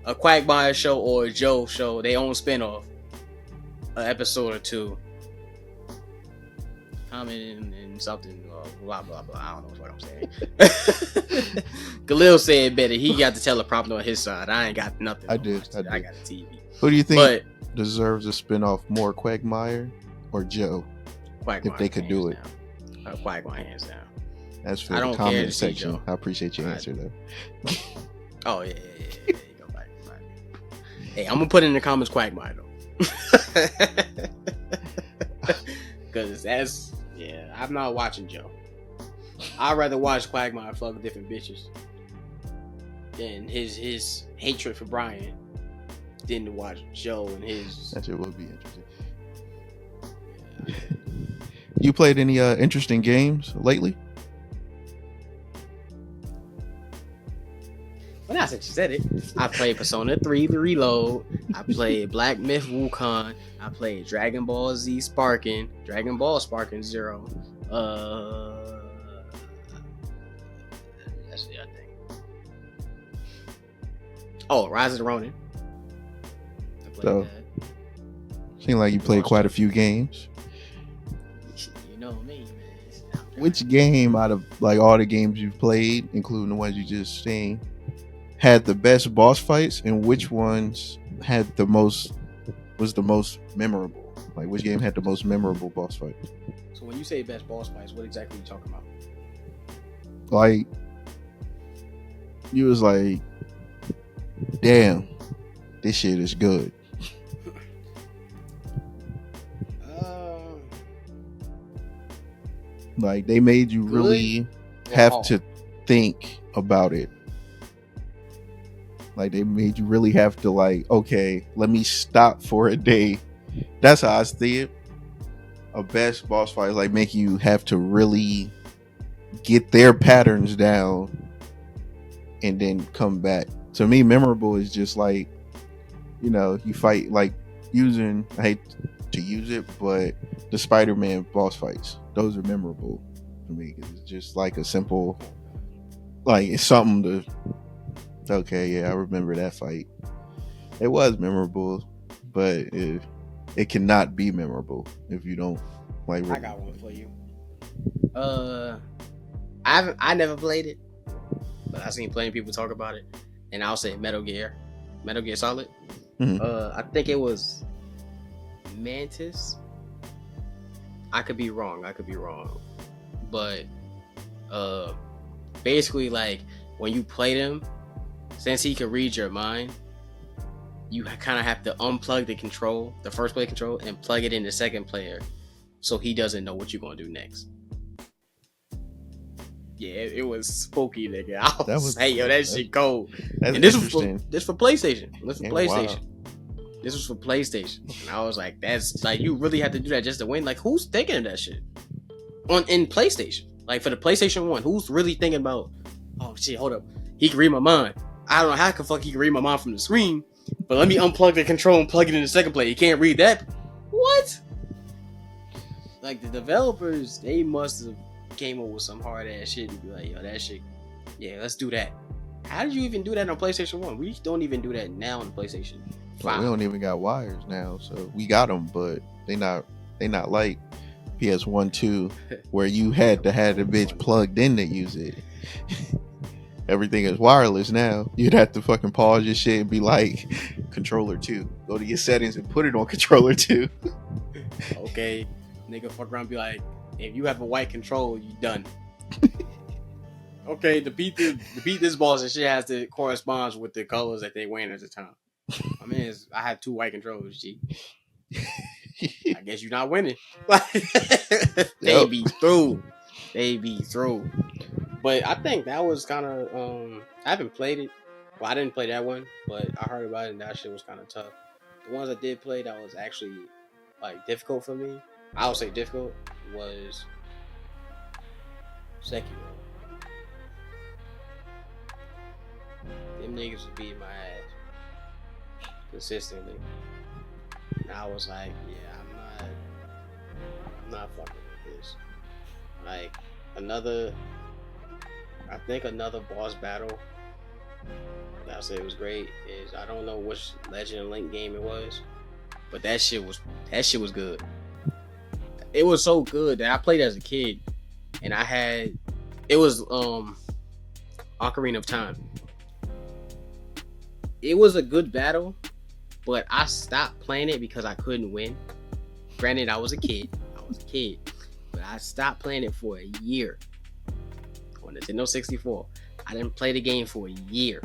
Speaker 2: a Quagmire show or a Joe show their own spinoff, an episode or 2. Comment in something, blah blah blah. I don't know what I'm saying. Khalil said better. He got the teleprompter on his side. I ain't got nothing.
Speaker 3: I did.
Speaker 2: I got the TV.
Speaker 3: Who do you think deserves a spinoff more, Quagmire or Joe?
Speaker 2: Quagmire,
Speaker 3: if they could do it.
Speaker 2: Quagmire hands down.
Speaker 3: That's for the comment section. I appreciate your answer though.
Speaker 2: Oh yeah. You go back. Hey, I'm gonna put in the comments Quagmire though. Because I'm not watching Joe. I'd rather watch Quagmire fuck different bitches than his hatred for Brian than to watch Joe and his.
Speaker 3: That shit would be interesting. Yeah. You played any interesting games lately?
Speaker 2: Well, now since you said it, I played Persona 3 The Reload. I played Black Myth Wukong. I played Dragon Ball Z Sparking. Dragon Ball Sparking 0. That's it, I think. Oh, Rise of the Ronin. I played that.
Speaker 3: Seemed like you played quite a few games.
Speaker 2: You know me, man.
Speaker 3: Which game out of like all the games you've played, including the ones you just seen, had the best boss fights, and which ones was the most memorable? Like which game had the most memorable boss fight?
Speaker 2: So when you say best boss fights, what exactly are you talking about?
Speaker 3: Like you was like, damn, this shit is good. Like they made you really have to think about it. Like they made you really have to like, okay, let me stop for a day. That's how I see it. A best boss fight is like making you have to really get their patterns down and then come back. To me, memorable is just like, you fight like using, I hate to use it, but the Spider-Man boss fights, those are memorable to me. It's just like a simple, like it's something to, okay, yeah, I remember that fight. It was memorable, but it cannot be memorable if you don't like.
Speaker 2: I got one for you. I never played it, but I've seen plenty of people talk about it, and I'll say Metal Gear Solid.
Speaker 3: Mm-hmm.
Speaker 2: I think it was Mantis. I could be wrong, but basically, like when you play them, since he can read your mind, you kind of have to unplug the first player control, and plug it in the second player, so he doesn't know what you're gonna do next. Yeah, it was spooky, nigga. I was hey, yo, that shit cold.
Speaker 3: That's
Speaker 2: and this
Speaker 3: interesting.
Speaker 2: Was for PlayStation. This was PlayStation.
Speaker 3: Wow.
Speaker 2: This was for PlayStation. And I was like, that's like, you really have to do that just to win. Like, who's thinking of that shit in PlayStation? Like for the PlayStation 1, who's really thinking about? Oh shit, hold up, he can read my mind. I don't know how the fuck he can read my mind from the screen, but let me unplug the control and plug it in the second player. He can't read that. What? Like the developers, they must have came up with some hard ass shit to be like, yo, that shit, yeah, let's do that. How did you even do that on PlayStation 1? We don't even do that now on PlayStation 5.
Speaker 3: We don't even got wires now, so we got them, but they not like PS1, 2, where you had to have the bitch plugged in to use it. Everything is wireless now. You'd have to fucking pause your shit and be like, controller 2. Go to your settings and put it on controller 2.
Speaker 2: Okay, nigga, fuck around and be like, if you have a white control, you done. Okay, to beat this boss, and shit has to correspond with the colors that they wearing at the time. I mean, I had 2 white controllers, G. I guess you're not winning. They be through. But I think that was kind of I haven't played it. Well, I didn't play that one, but I heard about it and that shit was kind of tough. The ones I did play that was actually like difficult for me, I would say difficult, was Sekiro. Them niggas was beating my ass consistently. And I was like, yeah, I'm not fucking with this. Like, I think another boss battle that I said was great is, I don't know which Legend of Link game it was, but that shit was good. It was so good that I played as a kid, and it was Ocarina of Time. It was a good battle, but I stopped playing it because I couldn't win. Granted, I was a kid, but I stopped playing it for a year on Nintendo 64. I didn't play the game for a year.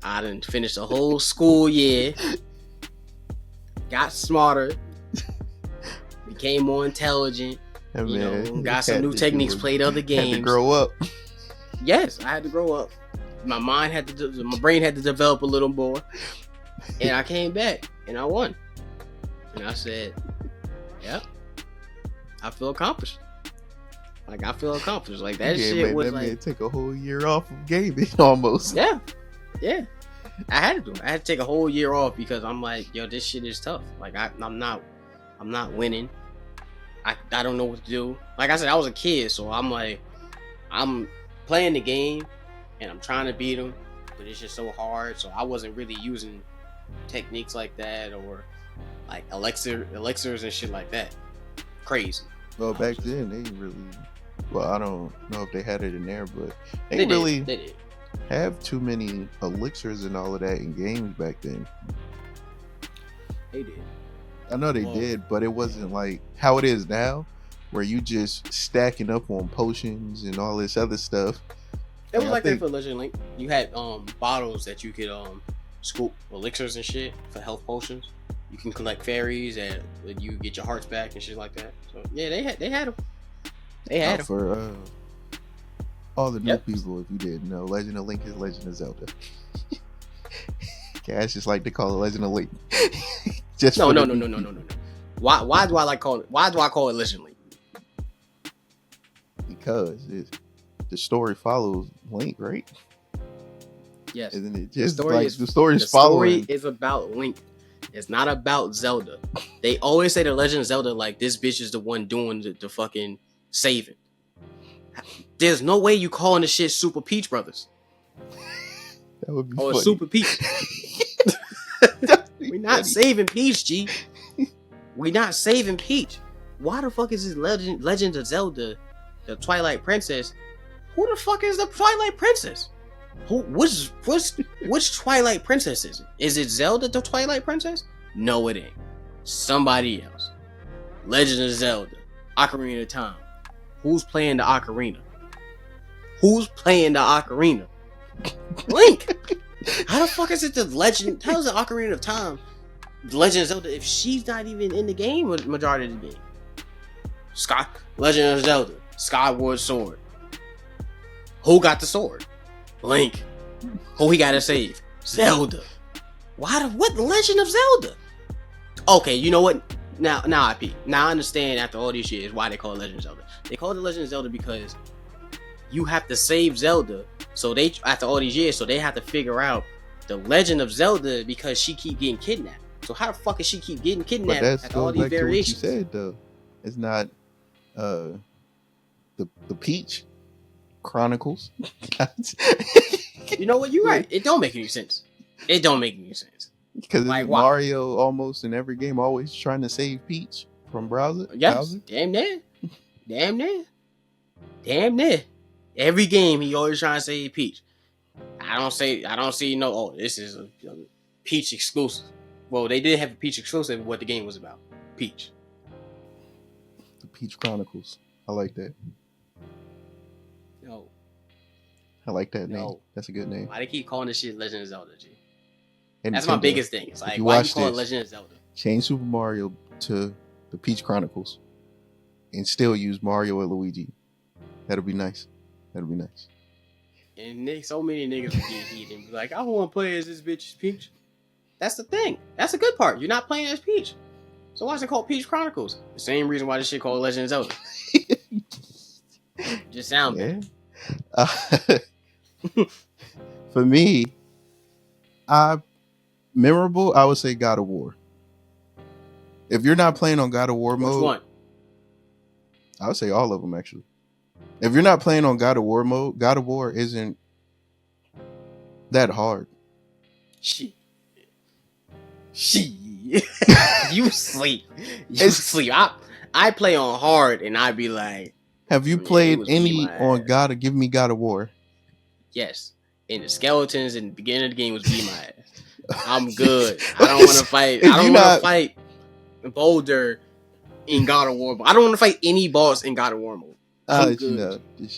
Speaker 2: I didn't finish the whole school year, got smarter, became more intelligent, got some new techniques, played other games.
Speaker 3: Had to grow up.
Speaker 2: Yes, I had to grow up. My brain had to develop a little more, and I came back and I won. And I said, "Yep, I feel accomplished." Like that shit was like,
Speaker 3: man take a whole year off of gaming almost.
Speaker 2: Yeah. I had to do it. I had to take a whole year off because I'm like, yo, this shit is tough. Like I'm not winning. I don't know what to do. Like I said, I was a kid, so I'm like, I'm playing the game and I'm trying to beat him, but it's just so hard. So I wasn't really using techniques like that or like elixirs and shit like that. Crazy.
Speaker 3: Well, back then they really. Well, I don't know if they had it in there, but they didn't really have too many elixirs and all of that in games back then.
Speaker 2: They did.
Speaker 3: I know they did, but it wasn't like how it is now, where you just stacking up on potions and all this other stuff.
Speaker 2: It was like that for Legend Link. You had bottles that you could scoop elixirs and shit for health potions. You can collect fairies and you get your hearts back and shit like that. So yeah, they had them. They had them.
Speaker 3: For all the new people, if you didn't know, Legend of Link is Legend of Zelda. Cash just like to call it Legend of Link.
Speaker 2: No. Why do I call it Legend Link?
Speaker 3: Because the story follows Link, right?
Speaker 2: Yes.
Speaker 3: Isn't it just
Speaker 2: the story is about Link. It's not about Zelda. They always say the Legend of Zelda like this bitch is the one doing the fucking saving. There's no way you calling the shit Super Peach Brothers.
Speaker 3: That would be funny.
Speaker 2: Super Peach. We're not saving Peach, G. We're not saving Peach. Why the fuck is this Legend of Zelda, the Twilight Princess? Who the fuck is the Twilight Princess? Which Twilight Princess is it? Is it Zelda, the Twilight Princess? No, it ain't. Somebody else. Legend of Zelda, Ocarina of Time. Who's playing the ocarina? Link. How the fuck is it the Legend? How is the Ocarina of Time the Legend of Zelda if she's not even in the game with majority of the game? Legend of Zelda, Skyward Sword. Who got the sword? Link. Who he gotta save? Zelda. What Legend of Zelda? Okay, you know what? Now I peep. Now I understand after all these years why they call it Legend of Zelda. They call it the Legend of Zelda because you have to save Zelda. So they, after all these years, so they have to figure out the Legend of Zelda because she keep getting kidnapped. So how the fuck is she keep getting kidnapped after all these variations?
Speaker 3: What you said though, it's not the Peach Chronicles.
Speaker 2: You know what? You're right. It don't make any sense. Because
Speaker 3: like Mario almost in every game always trying to save Peach from Browser?
Speaker 2: Yes, damn near. Every game he always trying to say Peach. I don't see no. Oh, this is a Peach exclusive. Well, they did have a Peach exclusive. What the game was about, Peach.
Speaker 3: The Peach Chronicles. I like that.
Speaker 2: No.
Speaker 3: I like that name. That's a good name.
Speaker 2: Why they keep calling this shit Legend of Zelda, G?
Speaker 3: And
Speaker 2: that's
Speaker 3: Nintendo,
Speaker 2: my biggest thing. It's like, why you call it Legend of Zelda?
Speaker 3: Change Super Mario to the Peach Chronicles and still use Mario and Luigi. That'll be nice.
Speaker 2: And so many niggas would get heated and be like, I don't want to play as this bitch Peach. That's the thing. That's the good part. You're not playing as Peach. So why is it called Peach Chronicles? The same reason why this shit called Legend of Zelda. Just sound bad.
Speaker 3: For me, memorable, I would say God of War. If you're not playing on God of War mode,
Speaker 2: which one?
Speaker 3: I would say all of them actually. If you're not playing on God of War mode, God of War isn't that hard.
Speaker 2: Shit. You sleep. Sleep. I play on hard and I be like,
Speaker 3: have you played any on Give Me God of War?
Speaker 2: Yes. And the skeletons in the beginning of the game was beat my ass. I'm good. I don't want to fight. I don't want to fight Boulder in God of War mode. I don't want to fight any boss in God of War mode.
Speaker 3: I'll let you know. The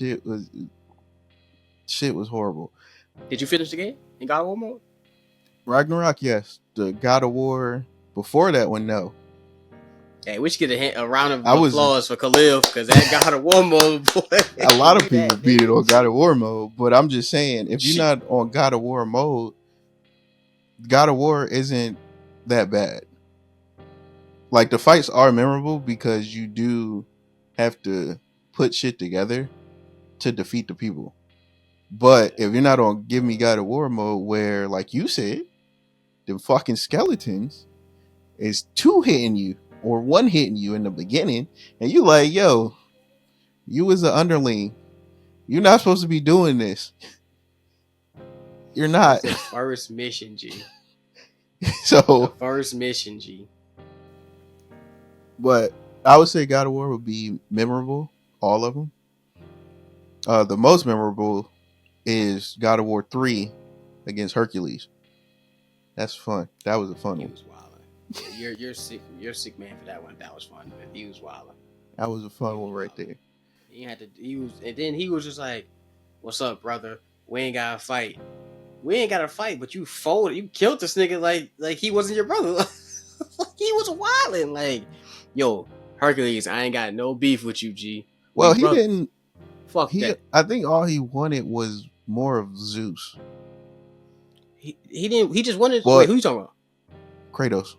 Speaker 3: shit was horrible.
Speaker 2: Did you finish the game in God of War mode?
Speaker 3: Ragnarok, yes. The God of War before that one, no.
Speaker 2: Hey, we should get a round of applause for Khalil because that God of War mode, boy.
Speaker 3: A lot of people beat it on God of War mode, but I'm just saying, if you're not on God of War mode, God of War isn't that bad. Like, the fights are memorable because you do have to put shit together to defeat the people. But if you're not on Give Me God of War mode, where, like you said, the fucking skeletons is two hitting you or one hitting you in the beginning, and you like, yo, you was an underling. You're not supposed to be doing this. You're not.
Speaker 2: That's the first mission, G.
Speaker 3: So
Speaker 2: the first mission, G.
Speaker 3: But I would say God of War would be memorable. All of them. The most memorable is God of War 3 against Hercules. That's fun. That was a fun one.
Speaker 2: He was wilding. Yeah, you're sick. You're a sick man for that one. That was fun. Man. He was wilding.
Speaker 3: That was a fun one right there.
Speaker 2: And then he was just like, "What's up, brother? We ain't gotta fight. We ain't gotta fight, but you folded. You killed this nigga like he wasn't your brother. He was wilding. Like, yo, Hercules, I ain't got no beef with you, G.
Speaker 3: Well, he didn't.
Speaker 2: Fuck that.
Speaker 3: I think all he wanted was more of Zeus.
Speaker 2: He didn't. He just wanted.
Speaker 3: But,
Speaker 2: wait, who you talking about?
Speaker 3: Kratos.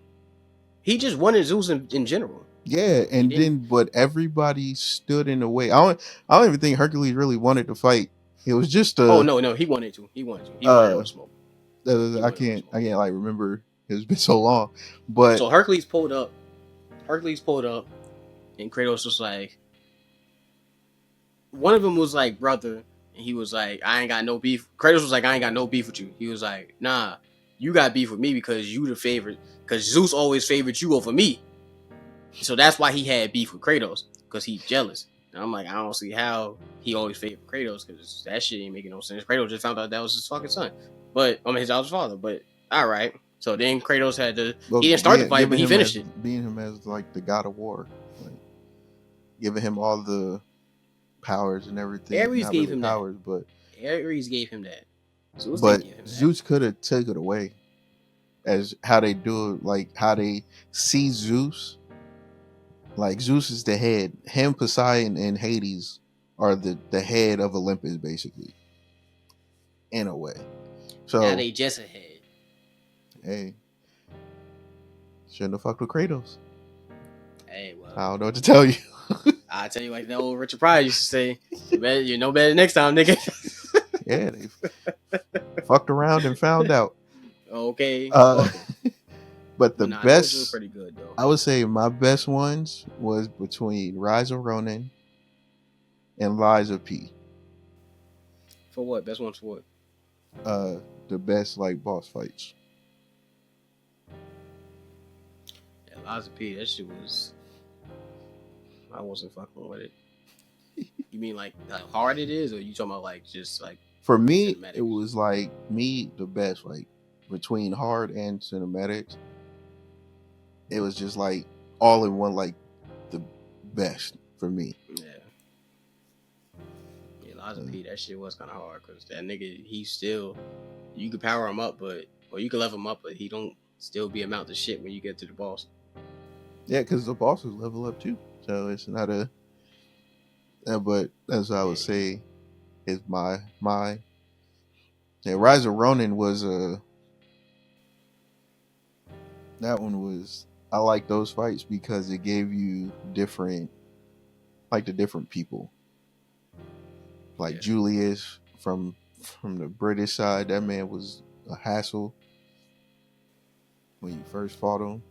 Speaker 2: He just wanted Zeus in general.
Speaker 3: Yeah, and but everybody stood in the way. I don't even think Hercules really wanted to fight. It was just
Speaker 2: oh no, he wanted to. He wanted to smoke.
Speaker 3: I can't like remember. It's been so long. But
Speaker 2: so Hercules pulled up, and Kratos was like, one of them was like, brother, and he was like, I ain't got no beef. Kratos was like, I ain't got no beef with you. He was like, nah, you got beef with me because you the favorite. Because Zeus always favored you over me. So that's why he had beef with Kratos, because he's jealous. And I'm like, I don't see how he always favored Kratos, because that shit ain't making no sense. Kratos just found out that was his fucking son. But, I mean, his other father. But, all right. So then Kratos had to, he didn't start the fight, but he finished it.
Speaker 3: Being him as, like, the God of War. Like, giving him all the powers and everything.
Speaker 2: Ares gave him
Speaker 3: powers,
Speaker 2: that.
Speaker 3: But
Speaker 2: Ares gave him that.
Speaker 3: Zeus could have taken it away. As how they do it, like, how they see Zeus. Like, Zeus is the head. Him, Poseidon, and Hades are the head of Olympus, basically. In a way. So
Speaker 2: now they just a head.
Speaker 3: Hey. Shouldn't have fucked with Kratos.
Speaker 2: Hey, well.
Speaker 3: I don't know what to tell you.
Speaker 2: I'll tell you like the old Richard Pryor used to say, you know better next time, nigga.
Speaker 3: Yeah, they fucked around and found out.
Speaker 2: Okay.
Speaker 3: But the best,
Speaker 2: those were pretty good, though.
Speaker 3: I would say my best ones was between Rise of Ronin and Lies of P.
Speaker 2: For what? Best ones for
Speaker 3: what? The best, like, boss fights.
Speaker 2: Yeah, Lies of P, that shit was I wasn't fucking with it. You mean like how hard it is, or you talking about like just like
Speaker 3: For me,
Speaker 2: cinematics?
Speaker 3: it was like the best, like between hard and cinematics. It was just like all in one, like the best for me.
Speaker 2: Yeah. Yeah, Liza P, that shit was kind of hard because that nigga, he still, you could power him up, or you could level him up, but he don't still be amount to shit when you get to the boss.
Speaker 3: Yeah, because the bosses level up too, so it's not a. But as I would say, is my. Yeah, Rise of Ronin was that one was. I like those fights because it gave you different, like the different people. Like Julius from the British side, that man was a hassle when you first fought him.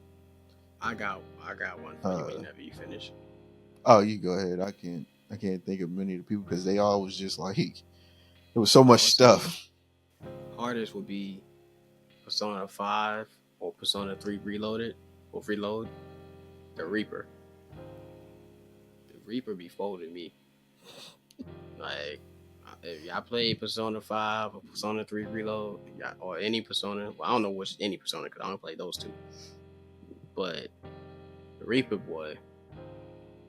Speaker 2: I got one for you whenever you finish.
Speaker 3: Oh, you go ahead. I can't think of many of the people because they all was just like it was so much stuff.
Speaker 2: Hardest would be Persona 5 or Persona 3 Reloaded or Reload. The Reaper. The Reaper be folding me. Like, if y'all play Persona 5 or Persona 3 Reload, or any Persona, well, I don't know which any Persona because I don't play those two. But the Reaper boy,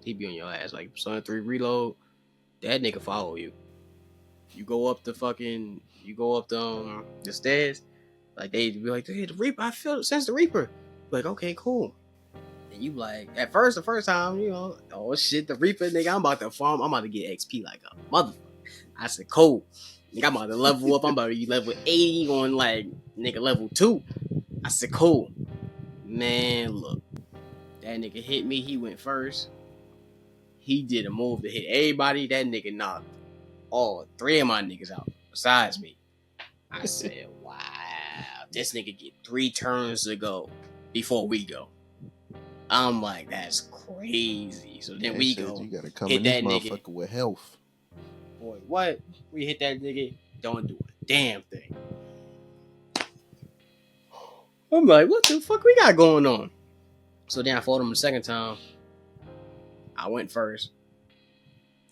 Speaker 2: he be on your ass. Like Persona 3 Reload, that nigga follow you. You go up the stairs, like they be like, hey, the Reaper, I feel sense the Reaper. Like, okay, cool. And you like, the first time, you know, oh shit, the Reaper, nigga, I'm about to farm, I'm about to get XP like a motherfucker. I said, cool. Nigga, I'm about to level up, I'm about to be level 80 on like, nigga, level 2. I said, cool. Man, look, that nigga hit me, he went first. He did a move to hit everybody, that nigga knocked all 3 of my niggas out, besides me. I said, wow, this nigga get 3 turns to go before we go. I'm like, that's crazy. So then we go,
Speaker 3: you gotta come
Speaker 2: hit
Speaker 3: in
Speaker 2: that
Speaker 3: this
Speaker 2: nigga
Speaker 3: motherfucker with health.
Speaker 2: Boy, what? We hit that nigga, don't do a damn thing. I'm like, what the fuck we got going on? So then I fought him the second time. I went first.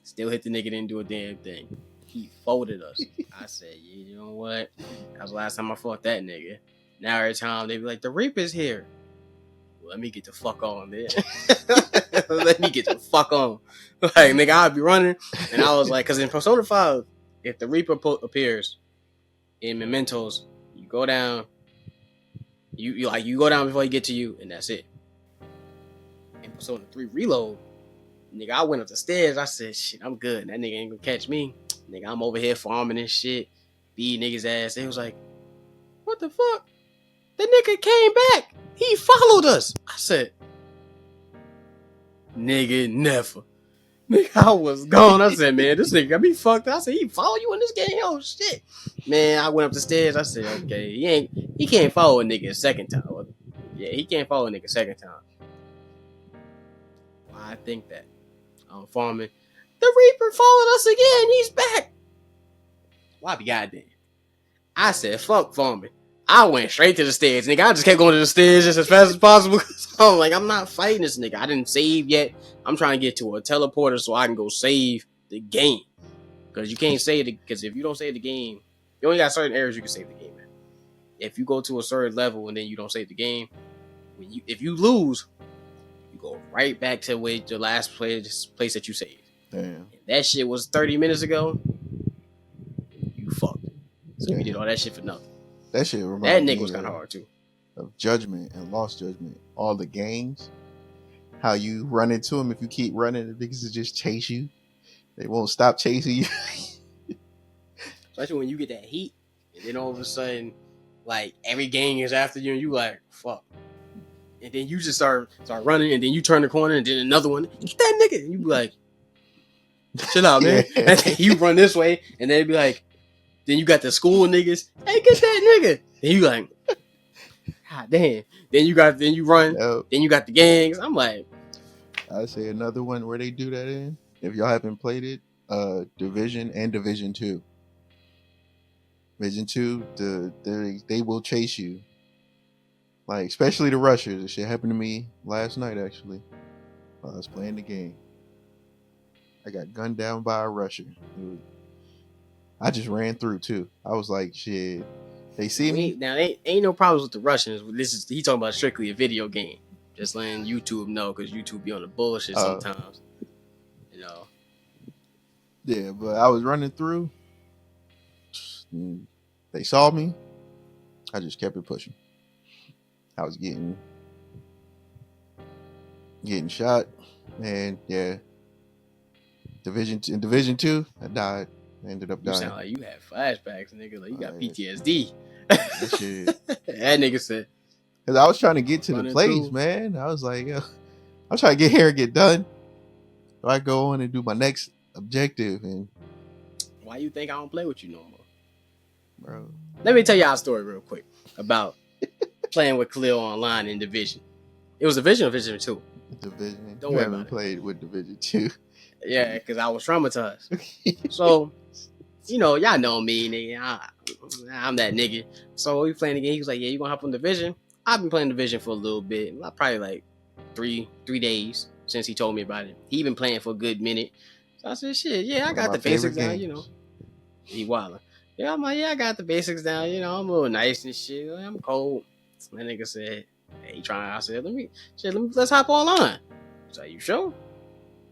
Speaker 2: Still hit the nigga, didn't do a damn thing. He folded us. I said, you know what? That was the last time I fought that nigga. Now every time they be like, the Reaper's here. Let me get the fuck on, man. Let me get the fuck on. Like, nigga, I'd be running. And I was like, because in Persona 5, if the Reaper appears in Mementos, you go down. You go down before he get to you, and that's it. In Persona 3 Reload, nigga, I went up the stairs. I said, shit, I'm good. That nigga ain't gonna catch me. Nigga, I'm over here farming and shit. Beat niggas ass. They was like, what the fuck? The nigga came back. He followed us. I said, nigga, never. Nigga, I was gone. I said, man, this nigga got me fucked up. I said, he follow you in this game? Oh, shit. Man, I went up the stairs. I said, okay, he can't follow a nigga a second time. Yeah, he can't follow a nigga a second time. Why I think that? I'm farming. The Reaper followed us again. He's back. Why be goddamn? I said, fuck farming. I went straight to the stairs, nigga. I just kept going to the stairs just as fast as possible. I'm like, I'm not fighting this nigga. I didn't save yet. I'm trying to get to a teleporter so I can go save the game. Because you can't save it. Because if you don't save the game, you only got certain areas you can save the game in. If you go to a certain level and then you don't save the game, if you lose, you go right back to the last place that you saved.
Speaker 3: Damn.
Speaker 2: If that shit was 30 minutes ago, you fucked. So you did all that shit for nothing.
Speaker 3: That shit reminds
Speaker 2: that nigga
Speaker 3: me
Speaker 2: was kind of hard too.
Speaker 3: Of Judgment and Lost Judgment. All the gangs. How you run into them if you keep running, the niggas will just chase you. They won't stop chasing you.
Speaker 2: Especially when you get that heat, and then all of a sudden, like every gang is after you, and you like, fuck. And then you just start running, and then you turn the corner, and then another one, get that nigga. And you be like, chill out, man. Yeah. And then you run this way, and they'd be like, then you got the school niggas, hey, get that nigga. And you like, god damn. Then you run,
Speaker 3: Yep.
Speaker 2: Then you got the gangs. I'm like,
Speaker 3: I say another one where they do that in. If y'all haven't played it, Division and Division 2. Division 2, they will chase you. Like, especially the rushers. This shit happened to me last night, actually. While I was playing the game. I got gunned down by a Russian. I just ran through too. I was like, shit. They see me.
Speaker 2: Now, ain't no problems with the Russians. He talking about strictly a video game. Just letting YouTube know, because YouTube be on the bullshit sometimes. You know.
Speaker 3: Yeah, but I was running through. They saw me. I just kept it pushing. I was getting shot, and yeah. In Division 2, I died. I ended up dying.
Speaker 2: You sound like you had flashbacks, nigga. Like you got PTSD.
Speaker 3: That shit.
Speaker 2: That nigga said.
Speaker 3: Because I was trying to get to the place, man. I was like, yo, I'm trying to get here and get done. So I go on and do my next objective. And
Speaker 2: why you think I don't play with you no more?
Speaker 3: Bro.
Speaker 2: Let me tell y'all a story real quick about playing with Khalil online in Division. It was Division or Division 2?
Speaker 3: Division.
Speaker 2: Don't
Speaker 3: you
Speaker 2: worry
Speaker 3: haven't
Speaker 2: about
Speaker 3: played with Division 2.
Speaker 2: Yeah, because I was traumatized. So, you know, y'all know me, nigga. I'm that nigga. So we playing the game. He was like, yeah, you gonna hop on Division? I've been playing Division for a little bit. Probably like three days since he told me about it. He been playing for a good minute. So I said, shit, yeah, I got the basics down, you know. He wildin'. Yeah, I'm like, yeah, I got the basics down, you know, I'm a little nice and shit. I'm cold. That nigga said, hey, I said, let's hop online. He's like, you sure?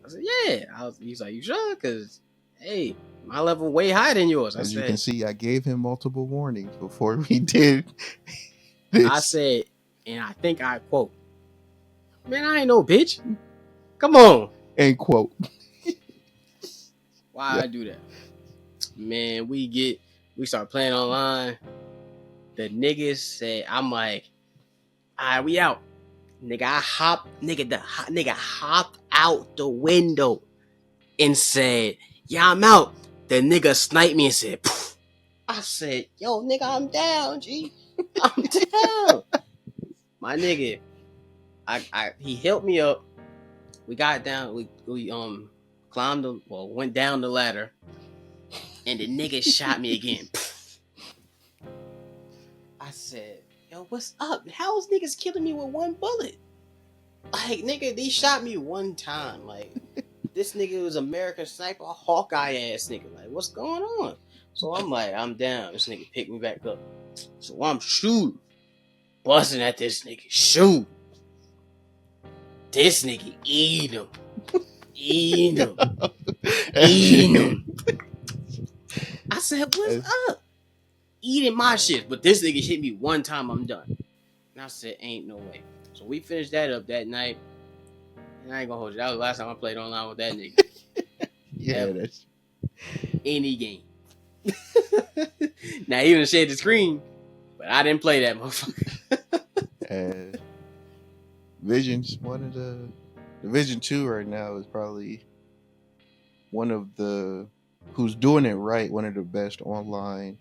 Speaker 2: I said, yeah. He's like, you sure? Because, hey, my level way higher than yours.
Speaker 3: As you can see, I gave him multiple warnings before we did this.
Speaker 2: I said, and I think I quote, man, I ain't no bitch. Come on.
Speaker 3: End quote.
Speaker 2: Why I do that? Man, we start playing online. The niggas said, I'm like, all right, we out. Nigga, nigga hopped out the window and said, yeah, I'm out. The nigga sniped me and said, poof. I said, yo, nigga, I'm down, G. I'm down. My nigga, he helped me up. We got down, we went down the ladder, and the nigga shot me again. I said, yo, what's up? How's niggas killing me with one bullet? Like, nigga, they shot me one time. Like, this nigga was American Sniper, Hawkeye ass nigga. Like, what's going on? So I'm like, I'm down. This nigga picked me back up. So I'm shooting, busting at this nigga, shoot. This nigga eat him. I said, what's up? Eating my shit. But this nigga hit me one time, I'm done. And I said, ain't no way. So we finished that up that night. And I ain't gonna hold you. That was the last time I played online with that nigga.
Speaker 3: Yeah, that's
Speaker 2: any game. Now he even shared the screen, but I didn't play that motherfucker.
Speaker 3: Division 2 right now is probably one of the who's doing it right, one of the best online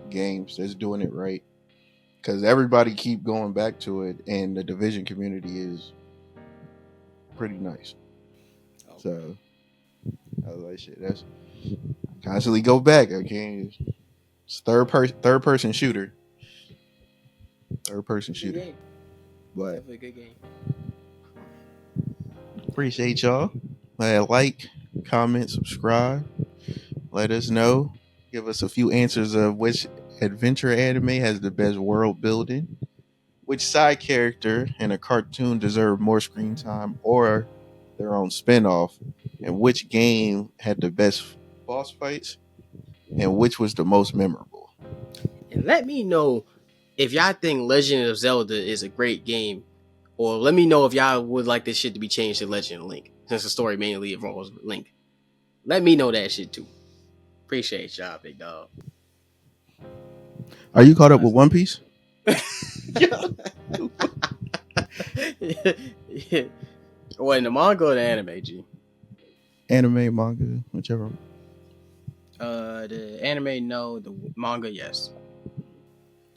Speaker 3: games that's doing it right, because everybody keep going back to it, and the Division community is pretty nice. So I was like, shit, that's constantly go back. I can't. It's third person shooter. But
Speaker 2: definitely a good game.
Speaker 3: Appreciate y'all. Like, comment, subscribe. Let us know. Give us a few answers of which adventure anime has the best world building, which side character in a cartoon deserve more screen time or their own spinoff, and which game had the best boss fights, and which was the most memorable.
Speaker 2: And let me know if y'all think Legend of Zelda is a great game, or let me know if y'all would like this shit to be changed to Legend of Link, since the story mainly involves Link. Let me know that shit too. Appreciate y'all, big dog.
Speaker 3: Are you caught up with One Piece?
Speaker 2: Yeah. What, in the manga or the anime, G?
Speaker 3: Anime, manga, whichever.
Speaker 2: The anime, no. The manga, yes.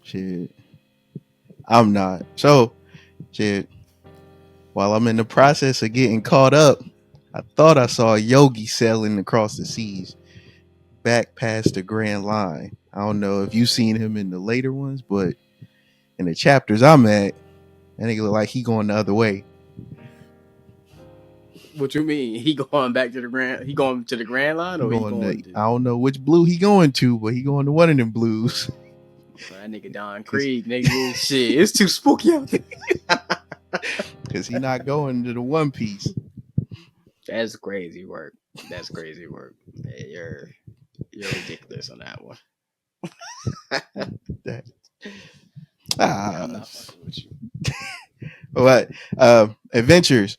Speaker 3: Shit. I'm not. So, shit. While I'm in the process of getting caught up, I thought I saw Yogi sailing across the seas back past the Grand Line. I don't know if you've seen him in the later ones, but in the chapters I'm at, that nigga look like he going the other way.
Speaker 2: What you mean? He going back to the grand? He going to the Grand Line, or he going
Speaker 3: I don't know which blue he going to, but he going to one of them blues.
Speaker 2: That nigga Don Krieg, nigga. Shit, it's too spooky out there.
Speaker 3: Because he not going to the One Piece.
Speaker 2: That's crazy work. That's crazy work. Hey, you're ridiculous on that one.
Speaker 3: I'm not fucking with you. What? Adventures.